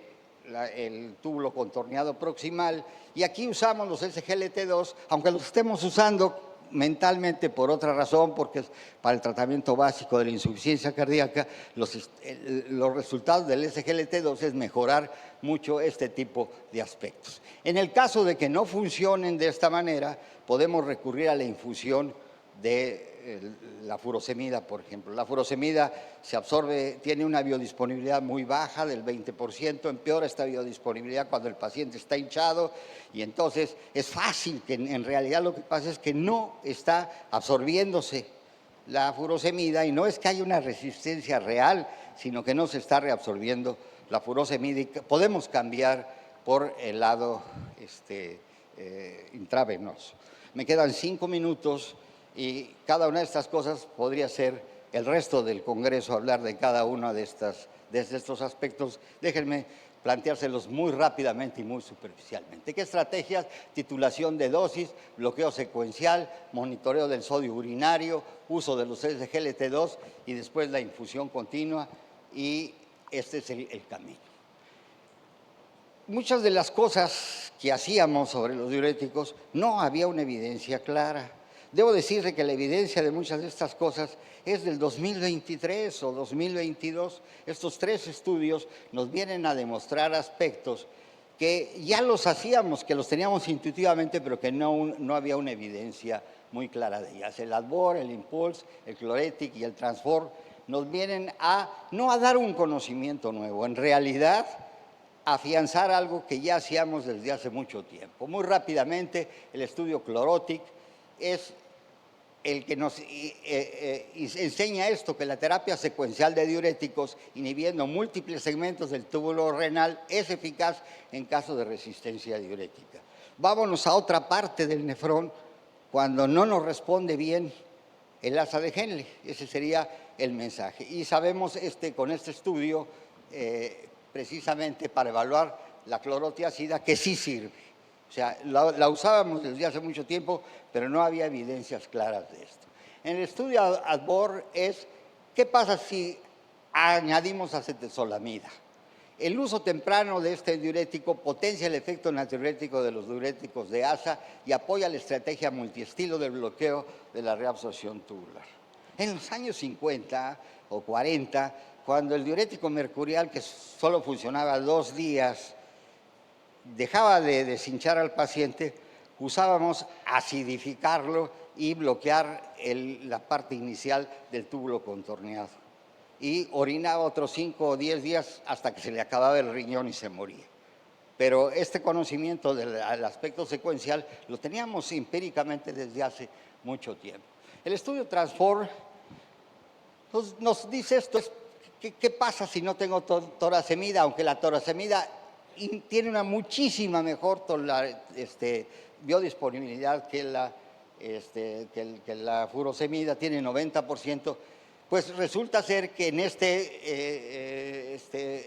túbulo contorneado proximal. Y aquí usamos los SGLT2, aunque los estemos usando mentalmente por otra razón, porque es para el tratamiento básico de la insuficiencia cardíaca, los resultados del SGLT2 es mejorar mucho este tipo de aspectos. En el caso de que no funcionen de esta manera, podemos recurrir a la infusión de la furosemida, por ejemplo. La furosemida se absorbe, tiene una biodisponibilidad muy baja, del 20%, empeora esta biodisponibilidad cuando el paciente está hinchado y entonces es fácil que en realidad lo que pasa es que no está absorbiéndose la furosemida y no es que haya una resistencia real, sino que no se está reabsorbiendo la furosemida y podemos cambiar por el lado intravenoso. Me quedan 5 minutos. Y cada una de estas cosas podría ser el resto del Congreso hablar de cada uno de estos aspectos. Déjenme planteárselos muy rápidamente y muy superficialmente. ¿Qué estrategias? Titulación de dosis, bloqueo secuencial, monitoreo del sodio urinario, uso de los SGLT2 y después la infusión continua, y este es el camino. Muchas de las cosas que hacíamos sobre los diuréticos no había una evidencia clara. Debo decirle que la evidencia de muchas de estas cosas es del 2023 o 2022. Estos 3 estudios nos vienen a demostrar aspectos que ya los hacíamos, que los teníamos intuitivamente, pero que no había una evidencia muy clara de ellas. El Adbor, el Impulse, el Cloretic y el Transform nos vienen no a dar un conocimiento nuevo, en realidad afianzar algo que ya hacíamos desde hace mucho tiempo. Muy rápidamente, el estudio Clorotic es el que nos enseña esto, que la terapia secuencial de diuréticos inhibiendo múltiples segmentos del túbulo renal es eficaz en caso de resistencia diurética. Vámonos a otra parte del nefrón cuando no nos responde bien el asa de Henle. Ese sería el mensaje. Y sabemos con este estudio, precisamente para evaluar la clorotiazida, que sí sirve. O sea, la usábamos desde hace mucho tiempo, pero no había evidencias claras de esto. En el estudio Adbor es, ¿qué pasa si añadimos acetazolamida? El uso temprano de este diurético potencia el efecto natriurético de los diuréticos de ASA y apoya la estrategia multiestilo del bloqueo de la reabsorción tubular. En los años 50 o 40, cuando el diurético mercurial, que solo funcionaba 2 días, dejaba de deshinchar al paciente, usábamos acidificarlo y bloquear la parte inicial del túbulo contorneado. Y orinaba otros 5 o 10 días hasta que se le acababa el riñón y se moría. Pero este conocimiento del aspecto secuencial lo teníamos empíricamente desde hace mucho tiempo. El estudio Transform nos dice esto, ¿qué pasa si no tengo torasemida? Aunque la torasemida tiene una muchísima mejor biodisponibilidad que la furosemida, tiene 90%, pues resulta ser que en este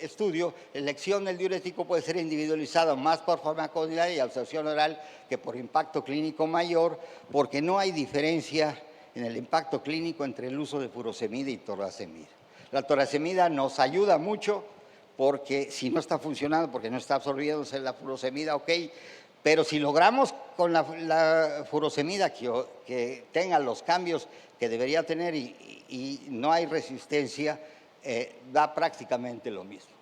estudio la elección del diurético puede ser individualizada más por farmacodinámica y absorción oral que por impacto clínico mayor, porque no hay diferencia en el impacto clínico entre el uso de furosemida y torasemida. La torasemida nos ayuda mucho porque si no está funcionando, porque no está absorbiéndose la furosemida, ok, pero si logramos con la furosemida que tenga los cambios que debería tener y no hay resistencia, da prácticamente lo mismo.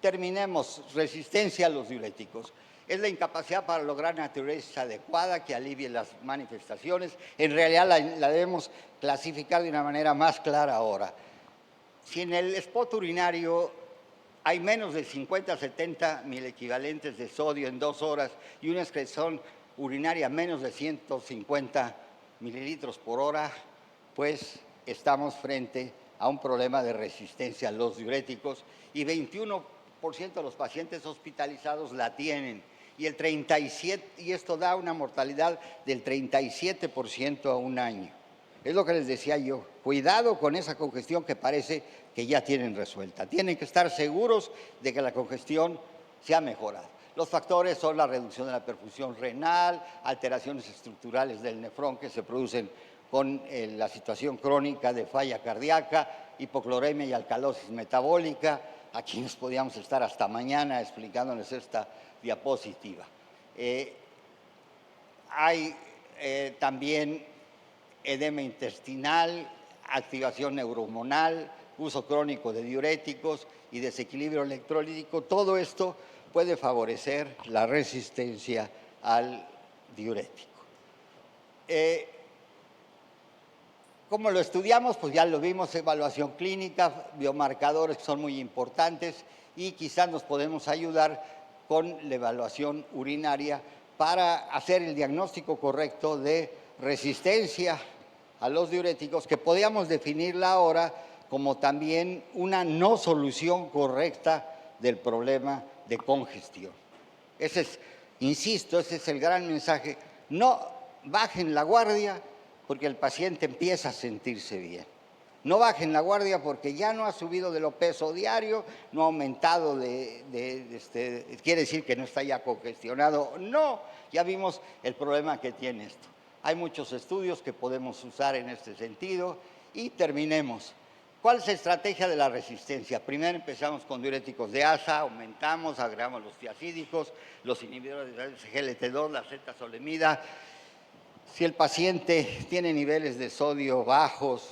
Terminemos, resistencia a los diuréticos. Es la incapacidad para lograr natriuresis adecuada que alivie las manifestaciones. En realidad la debemos clasificar de una manera más clara ahora. Si en el spot urinario hay menos de 50 a 70 milequivalentes de sodio en 2 horas y una excreción urinaria menos de 150 mililitros por hora, pues estamos frente a un problema de resistencia a los diuréticos y 21% de los pacientes hospitalizados la tienen y esto da una mortalidad del 37% a un año. Es lo que les decía yo, cuidado con esa congestión que parece que ya tienen resuelta. Tienen que estar seguros de que la congestión se ha mejorado. Los factores son la reducción de la perfusión renal, alteraciones estructurales del nefrón que se producen con la situación crónica de falla cardíaca, hipocloremia y alcalosis metabólica. Aquí nos podíamos estar hasta mañana explicándoles esta diapositiva. Hay también edema intestinal, activación neurohormonal, uso crónico de diuréticos y desequilibrio electrolítico. Todo esto puede favorecer la resistencia al diurético. ¿Cómo lo estudiamos? Pues ya lo vimos, evaluación clínica, biomarcadores que son muy importantes y quizás nos podemos ayudar con la evaluación urinaria para hacer el diagnóstico correcto de resistencia a los diuréticos, que podíamos definirla ahora como también una no solución correcta del problema de congestión. Insisto, ese es el gran mensaje. No bajen la guardia porque el paciente empieza a sentirse bien. No bajen la guardia porque ya no ha subido de lo peso diario, no ha aumentado quiere decir que no está ya congestionado. No, ya vimos el problema que tiene esto. Hay muchos estudios que podemos usar en este sentido y terminemos. ¿Cuál es la estrategia de la resistencia? Primero empezamos con diuréticos de ASA, aumentamos, agregamos los tiacídicos, los inhibidores de GLT2, la Z-solemida. Si el paciente tiene niveles de sodio bajos,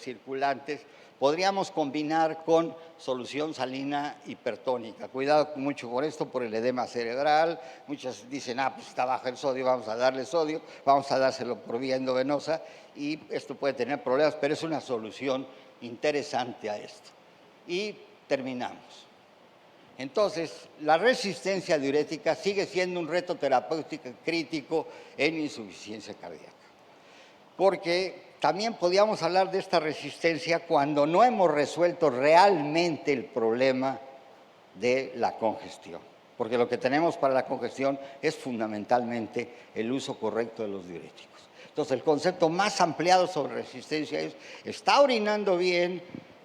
circulantes, podríamos combinar con solución salina hipertónica. Cuidado mucho por esto, por el edema cerebral. Muchos dicen, pues está bajo el sodio, vamos a darle sodio, vamos a dárselo por vía endovenosa y esto puede tener problemas, pero es una solución interesante a esto. Y terminamos. Entonces, la resistencia diurética sigue siendo un reto terapéutico crítico en insuficiencia cardíaca. Porque también podíamos hablar de esta resistencia cuando no hemos resuelto realmente el problema de la congestión. Porque lo que tenemos para la congestión es fundamentalmente el uso correcto de los diuréticos. Entonces, el concepto más ampliado sobre resistencia es, está orinando bien,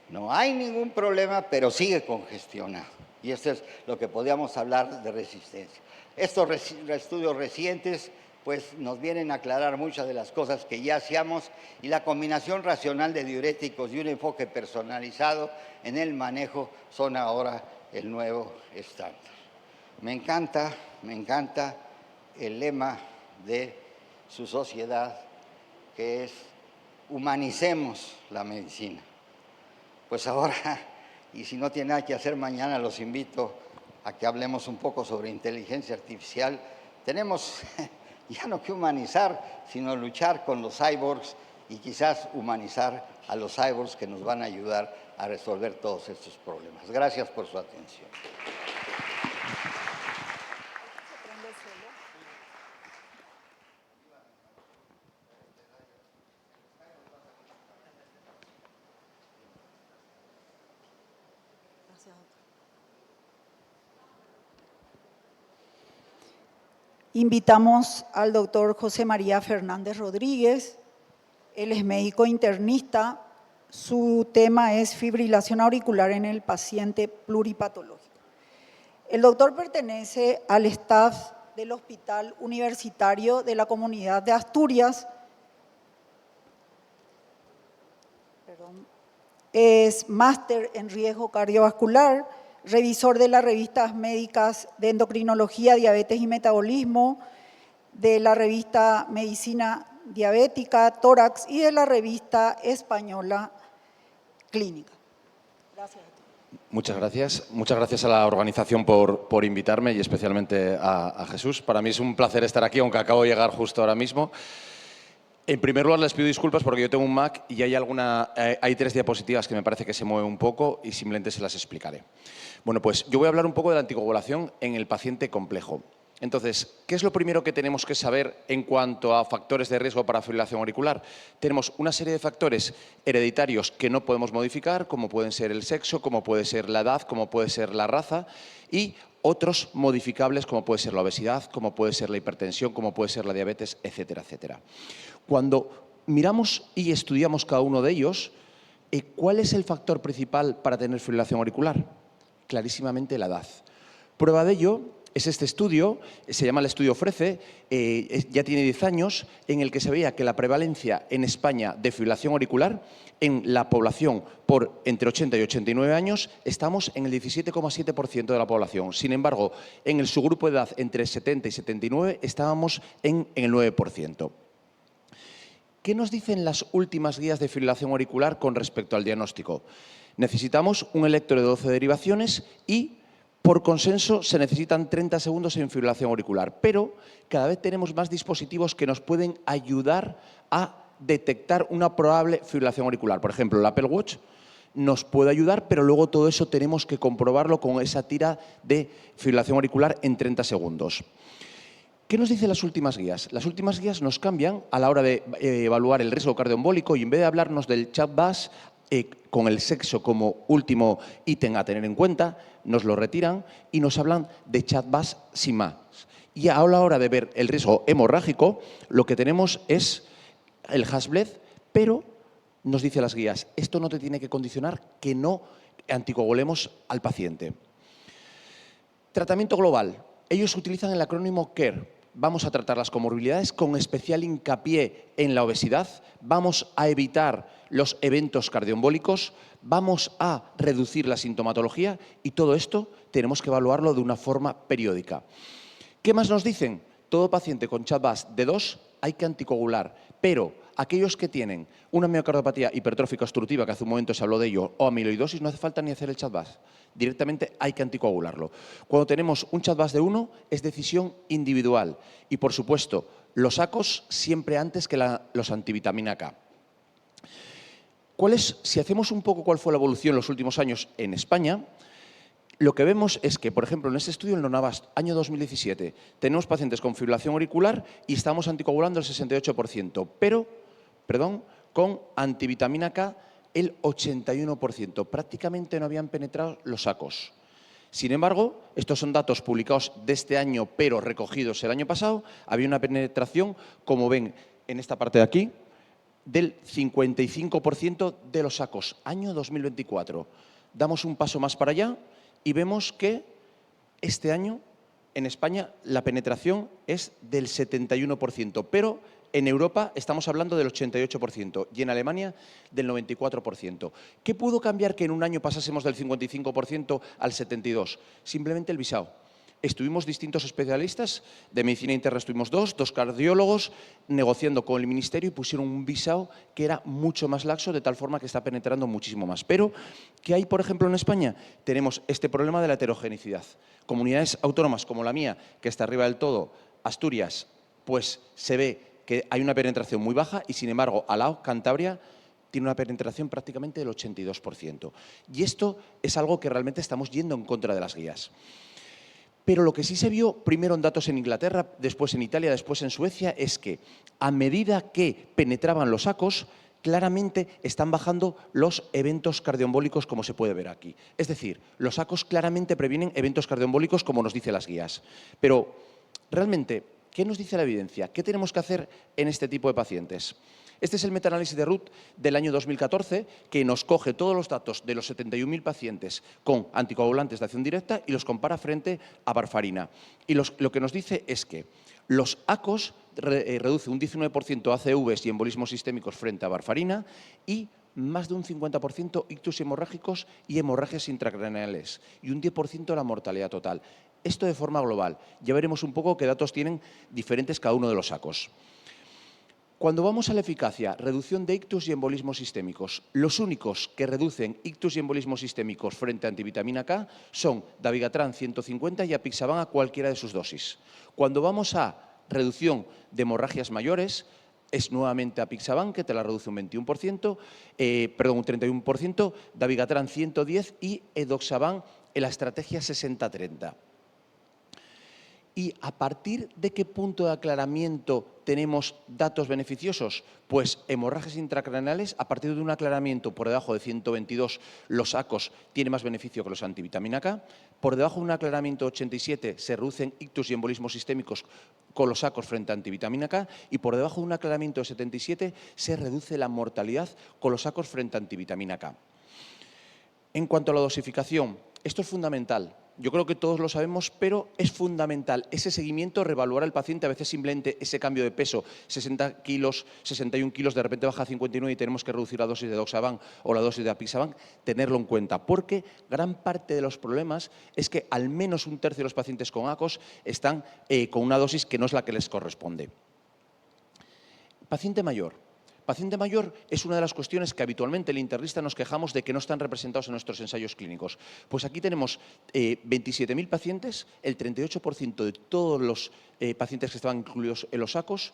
no hay ningún problema, pero sigue congestionado. Y esto es lo que podíamos hablar de resistencia. Estos estudios recientes pues nos vienen a aclarar muchas de las cosas que ya hacíamos y la combinación racional de diuréticos y un enfoque personalizado en el manejo son ahora el nuevo estándar. Me encanta el lema de su sociedad, que es humanicemos la medicina. Pues ahora, y si no tiene nada que hacer mañana, los invito a que hablemos un poco sobre inteligencia artificial. Tenemos ya no que humanizar, sino luchar con los cyborgs y quizás humanizar a los cyborgs que nos van a ayudar a resolver todos estos problemas. Gracias por su atención. Invitamos al doctor José María Fernández Rodríguez. Él es médico internista. Su tema es fibrilación auricular en el paciente pluripatológico. El doctor pertenece al staff del Hospital Universitario de la Comunidad de Asturias. Es máster en riesgo cardiovascular, revisor de las revistas médicas de endocrinología, diabetes y metabolismo, de la revista Medicina Diabética, Tórax y de la revista española Clínica. Gracias. Muchas gracias. Muchas gracias a la organización por invitarme y especialmente a Jesús. Para mí es un placer estar aquí, aunque acabo de llegar justo ahora mismo. En primer lugar, les pido disculpas porque yo tengo un Mac y hay 3 diapositivas que me parece que se mueven un poco y simplemente se las explicaré. Bueno, pues yo voy a hablar un poco de la anticoagulación en el paciente complejo. Entonces, ¿qué es lo primero que tenemos que saber en cuanto a factores de riesgo para fibrilación auricular? Tenemos una serie de factores hereditarios que no podemos modificar, como pueden ser el sexo, como puede ser la edad, como puede ser la raza, y otros modificables como puede ser la obesidad, como puede ser la hipertensión, como puede ser la diabetes, etcétera, etcétera. Cuando miramos y estudiamos cada uno de ellos, ¿cuál es el factor principal para tener fibrilación auricular? Clarísimamente la edad. Prueba de ello es este estudio, se llama el estudio Ofrece, ya tiene 10 años, en el que se veía que la prevalencia en España de fibrilación auricular en la población por entre 80 y 89 años estamos en el 17,7% de la población. Sin embargo, en el subgrupo de edad entre 70 y 79 estábamos en el 9%. ¿Qué nos dicen las últimas guías de fibrilación auricular con respecto al diagnóstico? Necesitamos un electro de 12 derivaciones y, por consenso, se necesitan 30 segundos en fibrilación auricular. Pero cada vez tenemos más dispositivos que nos pueden ayudar a detectar una probable fibrilación auricular. Por ejemplo, el Apple Watch nos puede ayudar, pero luego todo eso tenemos que comprobarlo con esa tira de fibrilación auricular en 30 segundos. ¿Qué nos dicen las últimas guías? Las últimas guías nos cambian a la hora de evaluar el riesgo cardioembólico y en vez de hablarnos del CHA2-VAS con el sexo como último ítem a tener en cuenta, nos lo retiran y nos hablan de CHA2-VAS sin más. Y a la hora de ver el riesgo hemorrágico, lo que tenemos es el Hasbled, pero nos dice las guías, esto no te tiene que condicionar que no anticoagulemos al paciente. Tratamiento global. Ellos utilizan el acrónimo CARE. Vamos a tratar las comorbilidades con especial hincapié en la obesidad, vamos a evitar los eventos cardioembólicos, vamos a reducir la sintomatología y todo esto tenemos que evaluarlo de una forma periódica. ¿Qué más nos dicen? Todo paciente con CHA2-VAS de 2 hay que anticoagular, pero aquellos que tienen una miocardiopatía hipertrófica obstructiva, que hace un momento se habló de ello, o amiloidosis, no hace falta ni hacer el CHA2-VAS. Directamente hay que anticoagularlo. Cuando tenemos un CHA2-VAS de 1, es decisión individual. Y, por supuesto, los ACOS siempre antes que los antivitamina K. Si hacemos un poco cuál fue la evolución en los últimos años en España, lo que vemos es que, por ejemplo, en este estudio, en Lonavast, año 2017, tenemos pacientes con fibrilación auricular y estamos anticoagulando el 68%, pero, con antivitamina K el 81%. Prácticamente no habían penetrado los ACOS. Sin embargo, estos son datos publicados de este año, pero recogidos el año pasado, había una penetración, como ven en esta parte de aquí, del 55% de los ACOS, año 2024. Damos un paso más para allá y vemos que este año en España la penetración es del 71%, pero En Europa estamos hablando del 88% y en Alemania del 94%. ¿Qué pudo cambiar que en un año pasásemos del 55% al 72%? Simplemente el visado. Estuvimos distintos especialistas, de medicina interna estuvimos dos cardiólogos, negociando con el ministerio y pusieron un visado que era mucho más laxo, de tal forma que está penetrando muchísimo más. Pero, ¿qué hay, por ejemplo, en España? Tenemos este problema de la heterogeneidad. Comunidades autónomas como la mía, que está arriba del todo, Asturias, pues se ve que hay una penetración muy baja y, sin embargo, al lado, Cantabria, tiene una penetración prácticamente del 82%. Y esto es algo que realmente estamos yendo en contra de las guías. Pero lo que sí se vio primero en datos en Inglaterra, después en Italia, después en Suecia, es que a medida que penetraban los sacos, claramente están bajando los eventos cardioembólicos, como se puede ver aquí. Es decir, los sacos claramente previenen eventos cardioembólicos, como nos dicen las guías. Pero, realmente, ¿qué nos dice la evidencia? ¿Qué tenemos que hacer en este tipo de pacientes? Este es el metaanálisis de Ruth del año 2014, que nos coge todos los datos de los 71.000 pacientes con anticoagulantes de acción directa y los compara frente a varfarina. Y lo que nos dice es que los ACOS reduce un 19% ACVs y embolismos sistémicos frente a varfarina y más de un 50% ictus hemorrágicos y hemorragias intracraneales y un 10% la mortalidad total. Esto de forma global. Ya veremos un poco qué datos tienen diferentes cada uno de los ACOS. Cuando vamos a la eficacia, reducción de ictus y embolismos sistémicos, los únicos que reducen ictus y embolismos sistémicos frente a antivitamina K son dabigatran 150 y apixaban a cualquiera de sus dosis. Cuando vamos a reducción de hemorragias mayores, es nuevamente apixaban, que te la reduce un 21%, un 31%, dabigatran 110 y edoxaban en la estrategia 60-30. ¿Y a partir de qué punto de aclaramiento tenemos datos beneficiosos? Pues hemorragias intracraneales, a partir de un aclaramiento por debajo de 122, los ACOS tienen más beneficio que los antivitamina K. Por debajo de un aclaramiento 87 se reducen ictus y embolismos sistémicos con los ACOS frente a antivitamina K. Y por debajo de un aclaramiento 77 se reduce la mortalidad con los ACOS frente a antivitamina K. En cuanto a la dosificación, esto es fundamental. Yo creo que todos lo sabemos, pero es fundamental ese seguimiento, reevaluar al paciente. A veces simplemente ese cambio de peso, 60 kilos, 61 kilos, de repente baja a 59 y tenemos que reducir la dosis de doxaban o la dosis de apixaban, tenerlo en cuenta, porque gran parte de los problemas es que al menos un tercio de los pacientes con ACOS están con una dosis que no es la que les corresponde. Paciente mayor. Paciente mayor es una de las cuestiones que habitualmente el internista nos quejamos de que no están representados en nuestros ensayos clínicos. Pues aquí tenemos 27.000 pacientes, el 38% de todos los pacientes que estaban incluidos en los ACOS,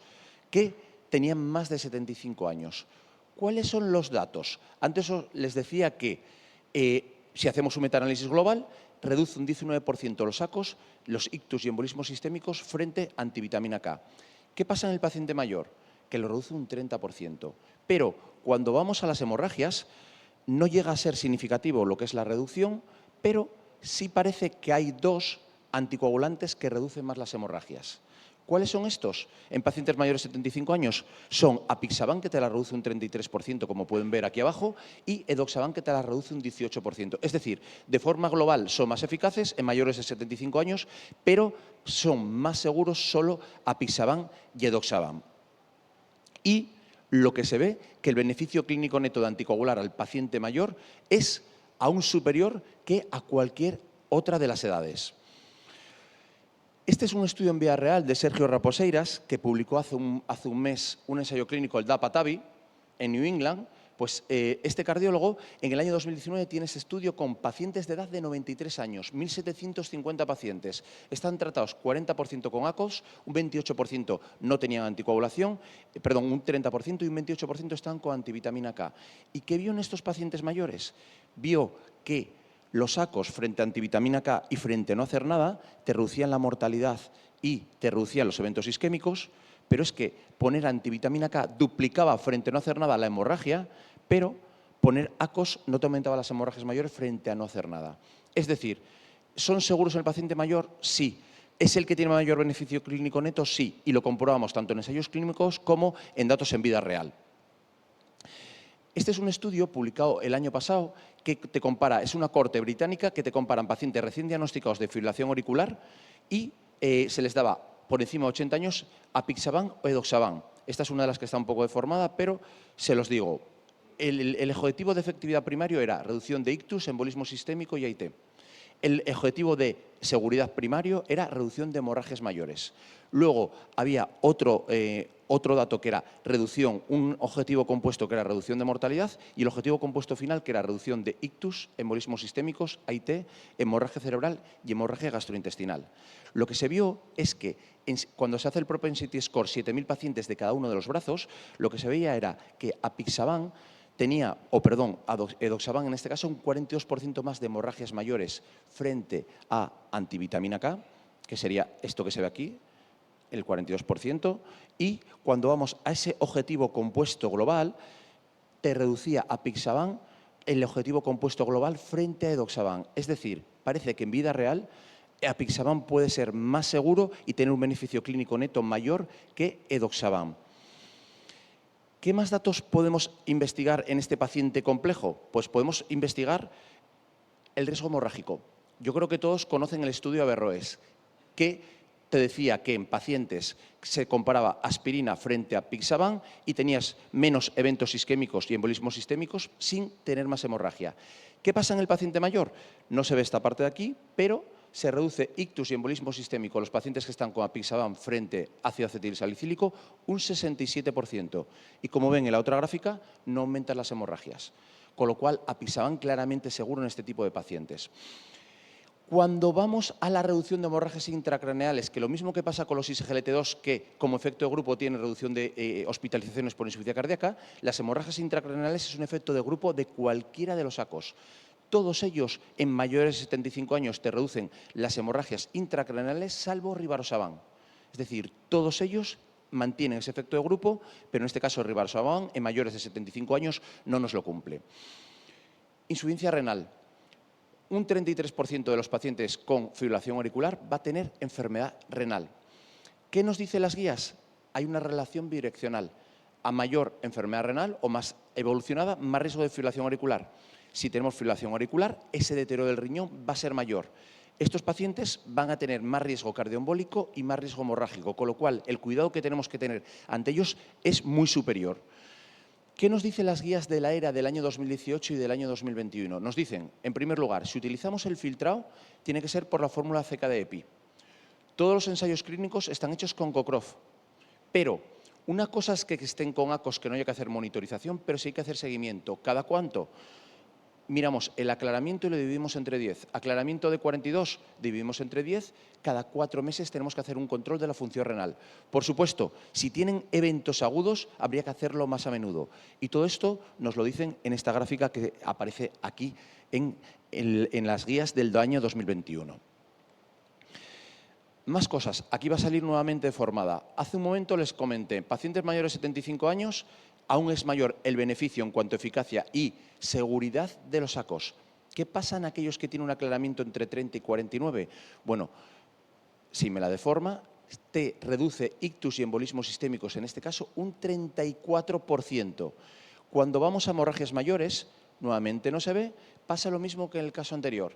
que tenían más de 75 años. ¿Cuáles son los datos? Antes os les decía que si hacemos un metaanálisis global, reduce un 19% los ACOS, los ictus y embolismos sistémicos frente a antivitamina K. ¿Qué pasa en el paciente mayor? Que lo reduce un 30%. Pero cuando vamos a las hemorragias, no llega a ser significativo lo que es la reducción, pero sí parece que hay dos anticoagulantes que reducen más las hemorragias. ¿Cuáles son estos? En pacientes mayores de 75 años son apixaban, que te la reduce un 33%, como pueden ver aquí abajo, y edoxaban, que te la reduce un 18%. Es decir, de forma global son más eficaces en mayores de 75 años, pero son más seguros solo apixaban y edoxaban. Y lo que se ve, que el beneficio clínico neto de anticoagular al paciente mayor es aún superior que a cualquier otra de las edades. Este es un estudio en vía real de Sergio Raposeiras, que publicó hace un mes un ensayo clínico, el DAPA-TAVI, en New England. Pues este cardiólogo en el año 2019 tiene ese estudio con pacientes de edad de 93 años, 1.750 pacientes. Están tratados 40% con ACOS, un 28% no tenían anticoagulación, un 30% y un 28% están con antivitamina K. ¿Y qué vio en estos pacientes mayores? Vio que los ACOS frente a antivitamina K y frente a no hacer nada te reducían la mortalidad y te reducían los eventos isquémicos, pero es que poner antivitamina K duplicaba frente a no hacer nada la hemorragia, pero poner ACOS no te aumentaba las hemorragias mayores frente a no hacer nada. Es decir, ¿son seguros en el paciente mayor? Sí. ¿Es el que tiene mayor beneficio clínico neto? Sí. Y lo comprobamos tanto en ensayos clínicos como en datos en vida real. Este es un estudio publicado el año pasado que te compara, es una corte británica que te comparan pacientes recién diagnosticados de fibrilación auricular y se les daba por encima de 80 años apixaban o edoxaban. Esta es una de las que está un poco deformada, pero se los digo. El objetivo de efectividad primario era reducción de ictus, embolismo sistémico y AIT. El objetivo de seguridad primario era reducción de hemorragias mayores. Luego había otro dato que era reducción, un objetivo compuesto que era reducción de mortalidad y el objetivo compuesto final que era reducción de ictus, embolismos sistémicos, AIT, hemorragia cerebral y hemorragia gastrointestinal. Lo que se vio es que cuando se hace el propensity score, 7.000 pacientes de cada uno de los brazos, lo que se veía era que apixaban tenía, edoxaban en este caso, un 42% más de hemorragias mayores frente a antivitamina K, que sería esto que se ve aquí, el 42%, y cuando vamos a ese objetivo compuesto global, te reducía apixaban el objetivo compuesto global frente a edoxaban. Es decir, parece que en vida real apixaban puede ser más seguro y tener un beneficio clínico neto mayor que edoxaban. ¿Qué más datos podemos investigar en este paciente complejo? Pues podemos investigar el riesgo hemorrágico. Yo creo que todos conocen el estudio Averroes, que te decía que en pacientes se comparaba aspirina frente a apixaban y tenías menos eventos isquémicos y embolismos sistémicos sin tener más hemorragia. ¿Qué pasa en el paciente mayor? No se ve esta parte de aquí, pero se reduce ictus y embolismo sistémico en los pacientes que están con apixaban frente a ácido acetilsalicílico un 67%. Y como ven en la otra gráfica, no aumentan las hemorragias. Con lo cual, apixaban claramente seguro en este tipo de pacientes. Cuando vamos a la reducción de hemorragias intracraneales, que lo mismo que pasa con los ISGLT2, que como efecto de grupo tiene reducción de hospitalizaciones por insuficiencia cardíaca, las hemorragias intracraneales es un efecto de grupo de cualquiera de los sacos. Todos ellos, en mayores de 75 años, te reducen las hemorragias intracraneales, salvo rivaroxaban. Es decir, todos ellos mantienen ese efecto de grupo, pero en este caso rivaroxaban, en mayores de 75 años, no nos lo cumple. Insuficiencia renal. Un 33% de los pacientes con fibrilación auricular va a tener enfermedad renal. ¿Qué nos dicen las guías? Hay una relación bidireccional. A mayor enfermedad renal o más evolucionada, más riesgo de fibrilación auricular. Si tenemos fibrilación auricular, ese deterioro del riñón va a ser mayor. Estos pacientes van a tener más riesgo cardioembólico y más riesgo hemorrágico, con lo cual el cuidado que tenemos que tener ante ellos es muy superior. ¿Qué nos dicen las guías de la ERA del año 2018 y del año 2021? Nos dicen, en primer lugar, si utilizamos el filtrado, tiene que ser por la fórmula CKD-EPI. Todos los ensayos clínicos están hechos con CoCROF, pero una cosa es que estén con ACOS, que no haya que hacer monitorización, pero sí hay que hacer seguimiento. ¿Cada cuánto? Miramos el aclaramiento y lo dividimos entre 10. Aclaramiento de 42 dividimos entre 10. Cada 4 meses tenemos que hacer un control de la función renal. Por supuesto, si tienen eventos agudos, habría que hacerlo más a menudo. Y todo esto nos lo dicen en esta gráfica que aparece aquí en las guías del año 2021. Más cosas. Aquí va a salir nuevamente deformada. Hace un momento les comenté, pacientes mayores de 75 años, aún es mayor el beneficio en cuanto a eficacia y seguridad de los sacos. ¿Qué pasa en aquellos que tienen un aclaramiento entre 30 y 49? Bueno, si me la deforma, te reduce ictus y embolismos sistémicos, en este caso, un 34%. Cuando vamos a hemorragias mayores, nuevamente no se ve, pasa lo mismo que en el caso anterior.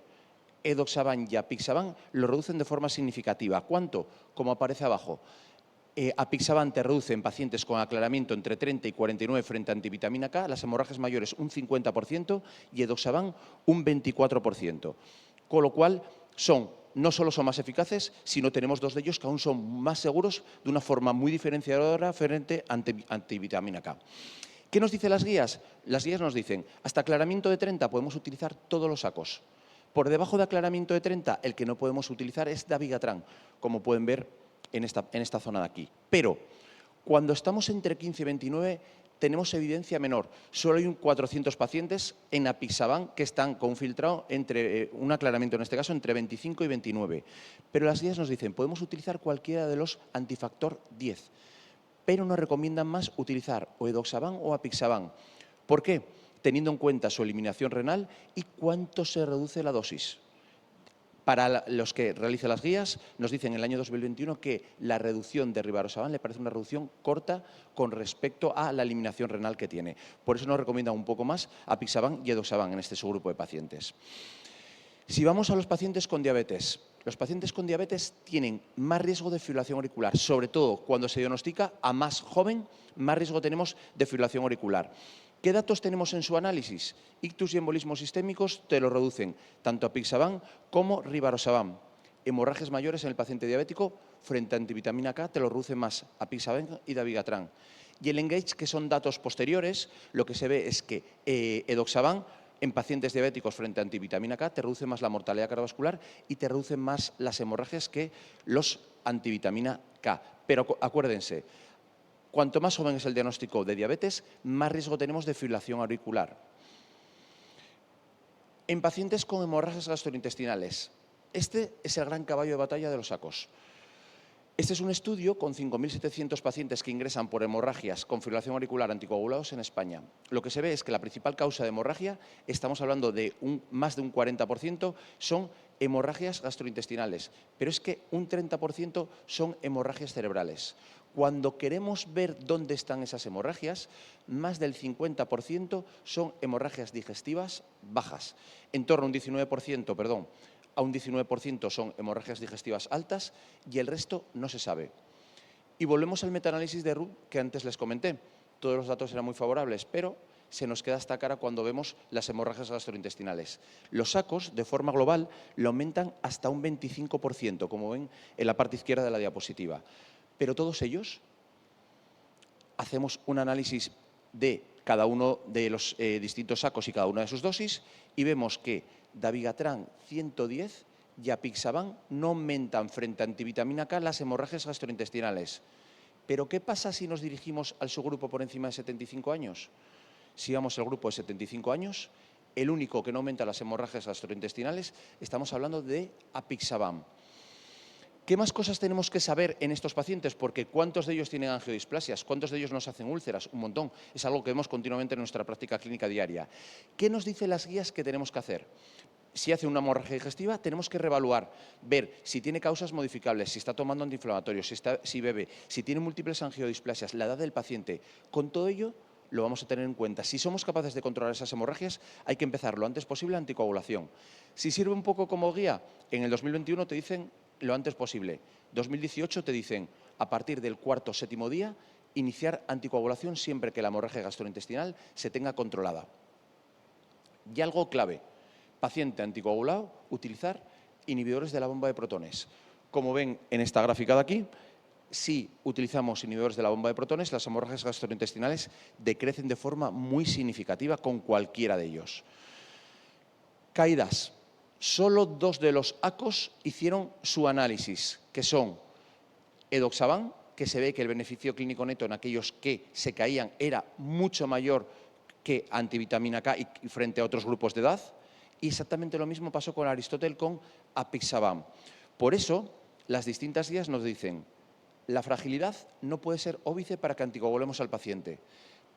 Edoxaban y apixaban lo reducen de forma significativa. ¿Cuánto? Como aparece abajo. Apixaban te reduce en pacientes con aclaramiento entre 30 y 49 frente a antivitamina K, las hemorragias mayores un 50% y edoxaban un 24%. Con lo cual, no solo son más eficaces, sino tenemos dos de ellos que aún son más seguros de una forma muy diferenciadora frente a antivitamina K. ¿Qué nos dicen las guías? Las guías nos dicen, hasta aclaramiento de 30 podemos utilizar todos los sacos. Por debajo de aclaramiento de 30, el que no podemos utilizar es dabigatran, como pueden ver en esta zona de aquí. Pero cuando estamos entre 15 y 29 tenemos evidencia menor. Solo hay 400 pacientes en apixaban que están con filtrado entre un aclaramiento, en este caso, entre 25 y 29. Pero las guías nos dicen, podemos utilizar cualquiera de los antifactor 10, pero nos recomiendan más utilizar o edoxaban o apixaban. ¿Por qué? Teniendo en cuenta su eliminación renal y cuánto se reduce la dosis. Para los que realizan las guías, nos dicen en el año 2021 que la reducción de rivaroxaban le parece una reducción corta con respecto a la eliminación renal que tiene. Por eso nos recomiendan un poco más apixaban y edoxaban en este subgrupo de pacientes. Si vamos a los pacientes con diabetes, los pacientes con diabetes tienen más riesgo de fibrilación auricular, sobre todo cuando se diagnostica a más joven, más riesgo tenemos de fibrilación auricular. ¿Qué datos tenemos en su análisis? Ictus y embolismos sistémicos te lo reducen tanto apixaban como rivaroxaban. Hemorragias mayores en el paciente diabético frente a antivitamina K te lo reduce más apixaban y dabigatran. Y el ENGAGE, que son datos posteriores, lo que se ve es que edoxaban en pacientes diabéticos frente a antivitamina K te reduce más la mortalidad cardiovascular y te reduce más las hemorragias que los antivitamina K. Pero acuérdense, cuanto más joven es el diagnóstico de diabetes, más riesgo tenemos de fibrilación auricular. En pacientes con hemorragias gastrointestinales, este es el gran caballo de batalla de los sacos. Este es un estudio con 5.700 pacientes que ingresan por hemorragias con fibrilación auricular anticoagulados en España. Lo que se ve es que la principal causa de hemorragia, estamos hablando de más de un 40%, son hemorragias gastrointestinales, pero es que un 30% son hemorragias cerebrales. Cuando queremos ver dónde están esas hemorragias, más del 50% son hemorragias digestivas bajas. En torno a un 19% son hemorragias digestivas altas y el resto no se sabe. Y volvemos al metaanálisis de Ruth que antes les comenté. Todos los datos eran muy favorables, pero se nos queda esta cara cuando vemos las hemorragias gastrointestinales. Los sacos, de forma global, lo aumentan hasta un 25%, como ven en la parte izquierda de la diapositiva. Pero todos ellos, hacemos un análisis de cada uno de los distintos sacos y cada una de sus dosis y vemos que dabigatran 110 y apixaban no aumentan frente a antivitamina K las hemorragias gastrointestinales. Pero ¿qué pasa si nos dirigimos al subgrupo por encima de 75 años? Si vamos al grupo de 75 años, el único que no aumenta las hemorragias gastrointestinales, estamos hablando de apixaban. ¿Qué más cosas tenemos que saber en estos pacientes? Porque ¿cuántos de ellos tienen angiodisplasias? ¿Cuántos de ellos nos hacen úlceras? Un montón. Es algo que vemos continuamente en nuestra práctica clínica diaria. ¿Qué nos dicen las guías que tenemos que hacer? Si hace una hemorragia digestiva, tenemos que reevaluar, ver si tiene causas modificables, si está tomando antiinflamatorios, si bebe, si tiene múltiples angiodisplasias, la edad del paciente. Con todo ello, lo vamos a tener en cuenta. Si somos capaces de controlar esas hemorragias, hay que empezar lo antes posible la anticoagulación. Si sirve un poco como guía, en el 2021 te dicen lo antes posible. 2018 te dicen, a partir del cuarto o séptimo día, iniciar anticoagulación siempre que la hemorragia gastrointestinal se tenga controlada. Y algo clave, paciente anticoagulado, utilizar inhibidores de la bomba de protones. Como ven en esta gráfica de aquí, si utilizamos inhibidores de la bomba de protones, las hemorragias gastrointestinales decrecen de forma muy significativa con cualquiera de ellos. Caídas. Solo 2 de los ACOS hicieron su análisis, que son edoxaban, que se ve que el beneficio clínico neto en aquellos que se caían era mucho mayor que antivitamina K y frente a otros grupos de edad, y exactamente lo mismo pasó con Aristótel con apixaban. Por eso, las distintas guías nos dicen, la fragilidad no puede ser óbice para que anticoagulemos al paciente,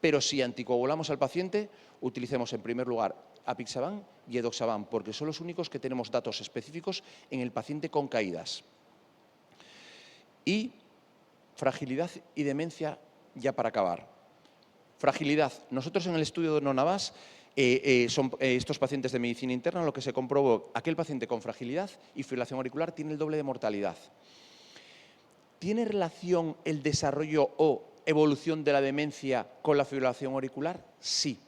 pero si anticoagulamos al paciente, utilicemos en primer lugar apixaban y edoxaban, porque son los únicos que tenemos datos específicos en el paciente con caídas. Y fragilidad y demencia, ya para acabar. Fragilidad. Nosotros en el estudio de Nonavas, son estos pacientes de medicina interna, lo que se comprobó, aquel paciente con fragilidad y fibrilación auricular tiene el doble de mortalidad. ¿Tiene relación el desarrollo o evolución de la demencia con la fibrilación auricular? Sí.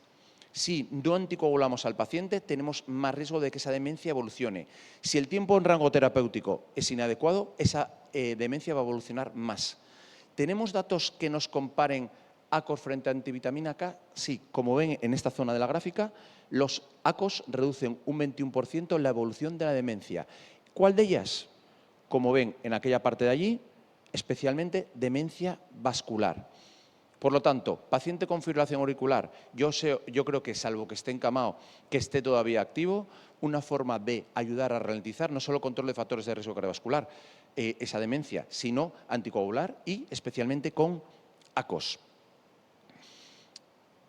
Si no anticoagulamos al paciente, tenemos más riesgo de que esa demencia evolucione. Si el tiempo en rango terapéutico es inadecuado, esa demencia va a evolucionar más. ¿Tenemos datos que nos comparen ACOS frente a antivitamina K? Sí, como ven en esta zona de la gráfica, los ACOS reducen un 21% la evolución de la demencia. ¿Cuál de ellas? Como ven en aquella parte de allí, especialmente demencia vascular. Por lo tanto, paciente con fibrilación auricular, yo creo que salvo que esté encamado, que esté todavía activo, una forma de ayudar a ralentizar no solo control de factores de riesgo cardiovascular, esa demencia, sino anticoagular y especialmente con ACOS.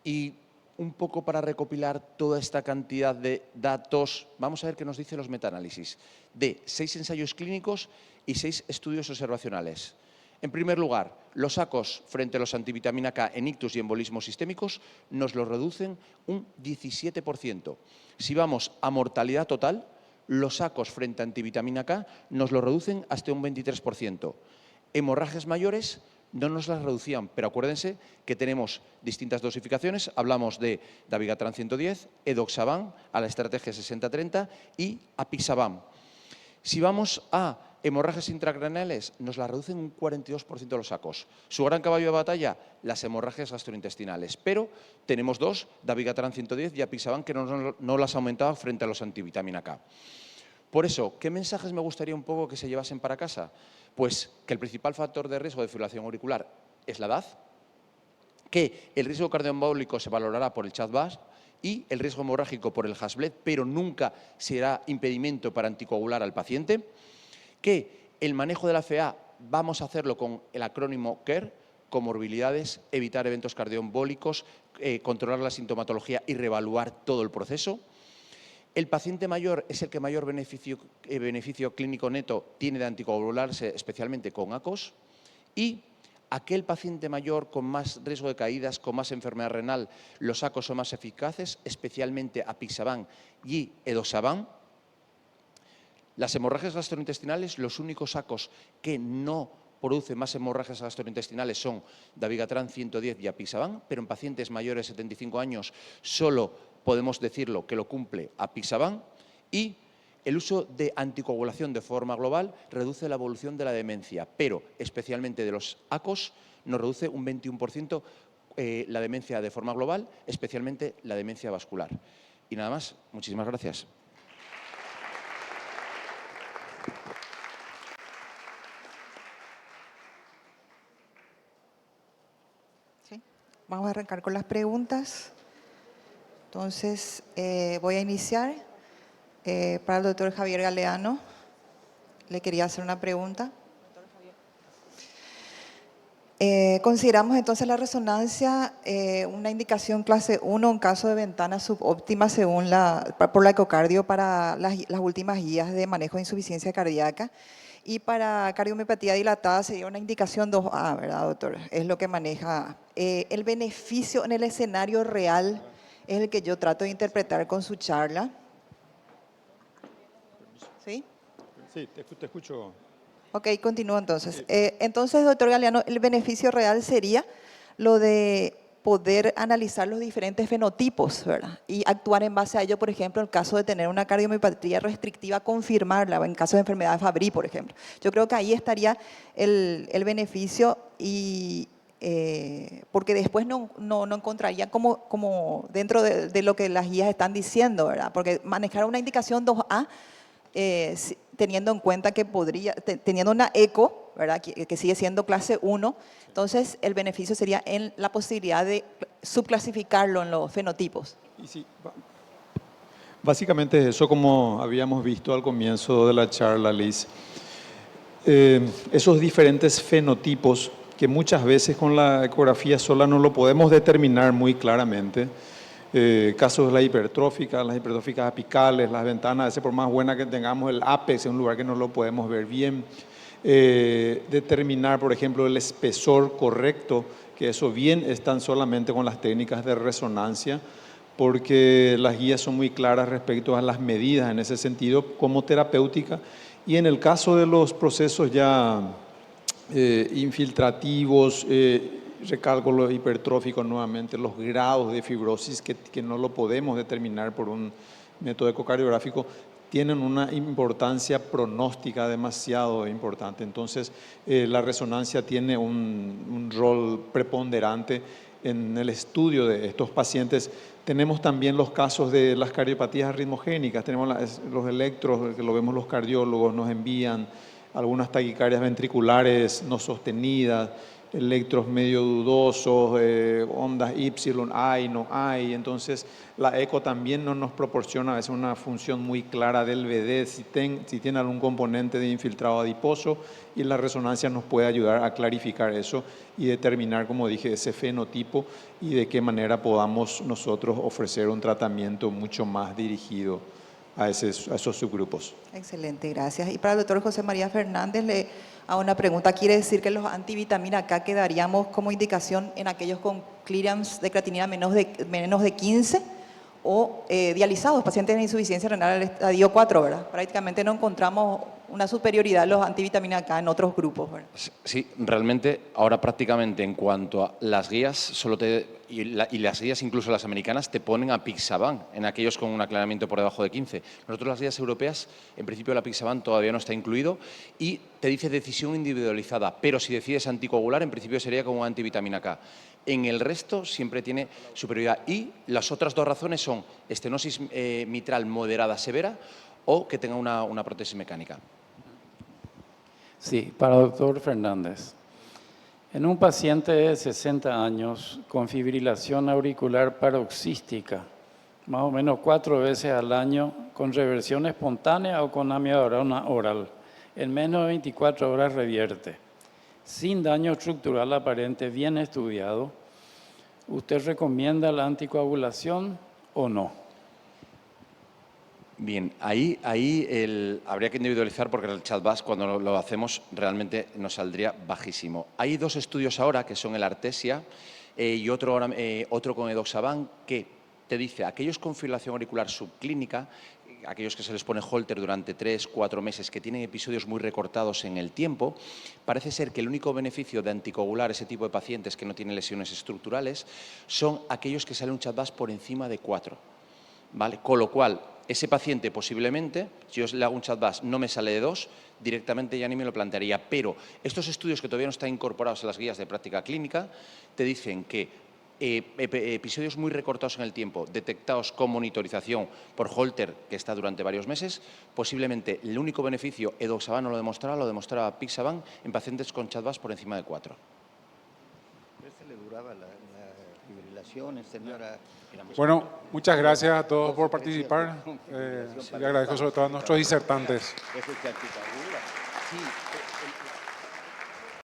Y un poco para recopilar toda esta cantidad de datos, vamos a ver qué nos dicen los metaanálisis de 6 ensayos clínicos y 6 estudios observacionales. En primer lugar, los ACOS frente a los antivitamina K en ictus y embolismos sistémicos nos los reducen un 17%. Si vamos a mortalidad total, los sacos frente a antivitamina K nos lo reducen hasta un 23%. Hemorragias mayores no nos las reducían, pero acuérdense que tenemos distintas dosificaciones. Hablamos de Dabigatran 110, Edoxaban a la estrategia 60-30 y Apixaban. Si vamos a hemorragias intracraneales, nos las reducen un 42% los sacos. Su gran caballo de batalla, las hemorragias gastrointestinales. Pero tenemos dos, Dabigatran 110 y Apixaban, que no las aumentaba frente a los antivitamina K. Por eso, ¿qué mensajes me gustaría un poco que se llevasen para casa? Pues que el principal factor de riesgo de fibrilación auricular es la edad, que el riesgo cardioembólico se valorará por el CHA2-VAS y el riesgo hemorrágico por el Hasbled, pero nunca será impedimento para anticoagular al paciente, que el manejo de la FA vamos a hacerlo con el acrónimo CARE, comorbilidades, evitar eventos cardioembólicos, controlar la sintomatología y reevaluar todo el proceso. El paciente mayor es el que mayor beneficio clínico neto tiene de anticoagularse, especialmente con ACOS. Y aquel paciente mayor con más riesgo de caídas, con más enfermedad renal, los ACOS son más eficaces, especialmente Apixaban y Edoxaban. Las hemorragias gastrointestinales, los únicos ACOS que no producen más hemorragias gastrointestinales son Dabigatran 110 y Apixaban, pero en pacientes mayores de 75 años solo podemos decirlo que lo cumple Apixaban, y el uso de anticoagulación de forma global reduce la evolución de la demencia, pero especialmente de los ACOS nos reduce un 21% la demencia de forma global, especialmente la demencia vascular. Y nada más, muchísimas gracias. ¿Sí? Vamos a arrancar con las preguntas. Entonces, voy a iniciar. Para el doctor Javier Galeano, le quería hacer una pregunta. Consideramos entonces la resonancia una indicación clase 1 en caso de ventana subóptima según por la ecocardio para las últimas guías de manejo de insuficiencia cardíaca. Y para cardiomiopatía dilatada sería una indicación 2A, ¿verdad, doctor? Es lo que maneja. El beneficio en el escenario real es el que yo trato de interpretar con su charla. ¿Sí? Sí, te escucho. Ok, continúo entonces. Entonces, doctor Galeano, el beneficio real sería lo de poder analizar los diferentes fenotipos, ¿verdad? Y actuar en base a ello, por ejemplo, en el caso de tener una cardiomiopatía restrictiva, confirmarla, en caso de enfermedad de Fabry, por ejemplo. Yo creo que ahí estaría el beneficio y porque después no encontraría como dentro de lo que las guías están diciendo, ¿verdad? Porque manejar una indicación 2A, teniendo en cuenta que teniendo una eco, ¿verdad? Que sigue siendo clase 1, entonces el beneficio sería en la posibilidad de subclasificarlo en los fenotipos. Y sí, básicamente eso, como habíamos visto al comienzo de la charla, Liz. Esos diferentes fenotipos que muchas veces con la ecografía sola no lo podemos determinar muy claramente. Casos de las hipertróficas apicales, las ventanas, a veces por más buena que tengamos, el ápex es un lugar que no lo podemos ver bien. Determinar, por ejemplo, el espesor correcto, que eso bien están solamente con las técnicas de resonancia, porque las guías son muy claras respecto a las medidas en ese sentido como terapéutica. Y en el caso de los procesos ya infiltrativos, recálculo hipertrófico nuevamente, los grados de fibrosis que no lo podemos determinar por un método ecocardiográfico, tienen una importancia pronóstica demasiado importante. Entonces, la resonancia tiene un rol preponderante en el estudio de estos pacientes. Tenemos también los casos de las cardiopatías arritmogénicas, tenemos los electros, que lo vemos los cardiólogos, nos envían algunas taquicardias ventriculares no sostenidas, electros medio dudosos, ondas Y, hay, no hay. Entonces, la eco también no nos proporciona a veces una función muy clara del VD, si tiene algún componente de infiltrado adiposo, y la resonancia nos puede ayudar a clarificar eso y determinar, como dije, ese fenotipo y de qué manera podamos nosotros ofrecer un tratamiento mucho más dirigido a esos subgrupos. Excelente, gracias. Y para el doctor José María Fernández, le hago una pregunta. ¿Quiere decir que los antivitamina K quedaríamos como indicación en aquellos con clearance de creatinina menos de 15? o dializados, pacientes de insuficiencia renal al estadio 4, ¿verdad? Prácticamente no encontramos una superioridad de los antivitamina K en otros grupos, ¿verdad? Sí, realmente ahora prácticamente en cuanto a las guías, y las guías incluso las americanas te ponen a Apixaban en aquellos con un aclaramiento por debajo de 15. Nosotros las guías europeas, en principio el Apixaban todavía no está incluido y te dice decisión individualizada, pero si decides anticoagular en principio sería como antivitamina K. En el resto siempre tiene superioridad y las otras dos razones son estenosis mitral moderada severa o que tenga una prótesis mecánica. Sí, para el doctor Fernández. En un paciente de 60 años con fibrilación auricular paroxística, más o menos 4 veces al año, con reversión espontánea o con amiodarona oral, en menos de 24 horas revierte, sin daño estructural aparente, bien estudiado, ¿usted recomienda la anticoagulación o no? Bien, ahí habría que individualizar porque el chat-bus cuando lo hacemos realmente nos saldría bajísimo. Hay 2 estudios ahora que son el Artesia y otro con Edoxaban que te dice aquellos con fibrilación auricular subclínica, aquellos que se les pone Holter durante 3-4 meses que tienen episodios muy recortados en el tiempo, parece ser que el único beneficio de anticoagular ese tipo de pacientes que no tienen lesiones estructurales son aquellos que sale un chat-bus por encima de 4. ¿Vale? Con lo cual, ese paciente posiblemente, si yo le hago un chat-bus no me sale de 2, directamente ya ni me lo plantearía. Pero estos estudios que todavía no están incorporados en las guías de práctica clínica te dicen que episodios muy recortados en el tiempo, detectados con monitorización por Holter, que está durante varios meses, posiblemente el único beneficio Edoxaban no lo demostraba Pixaban en pacientes con chat-bus por encima de 4. ¿Se le duraba la fibrilación, señora? Bueno, muchas gracias a todos por participar. Le agradezco sobre todo a nuestros disertantes. Eso se anticoagula. Sí,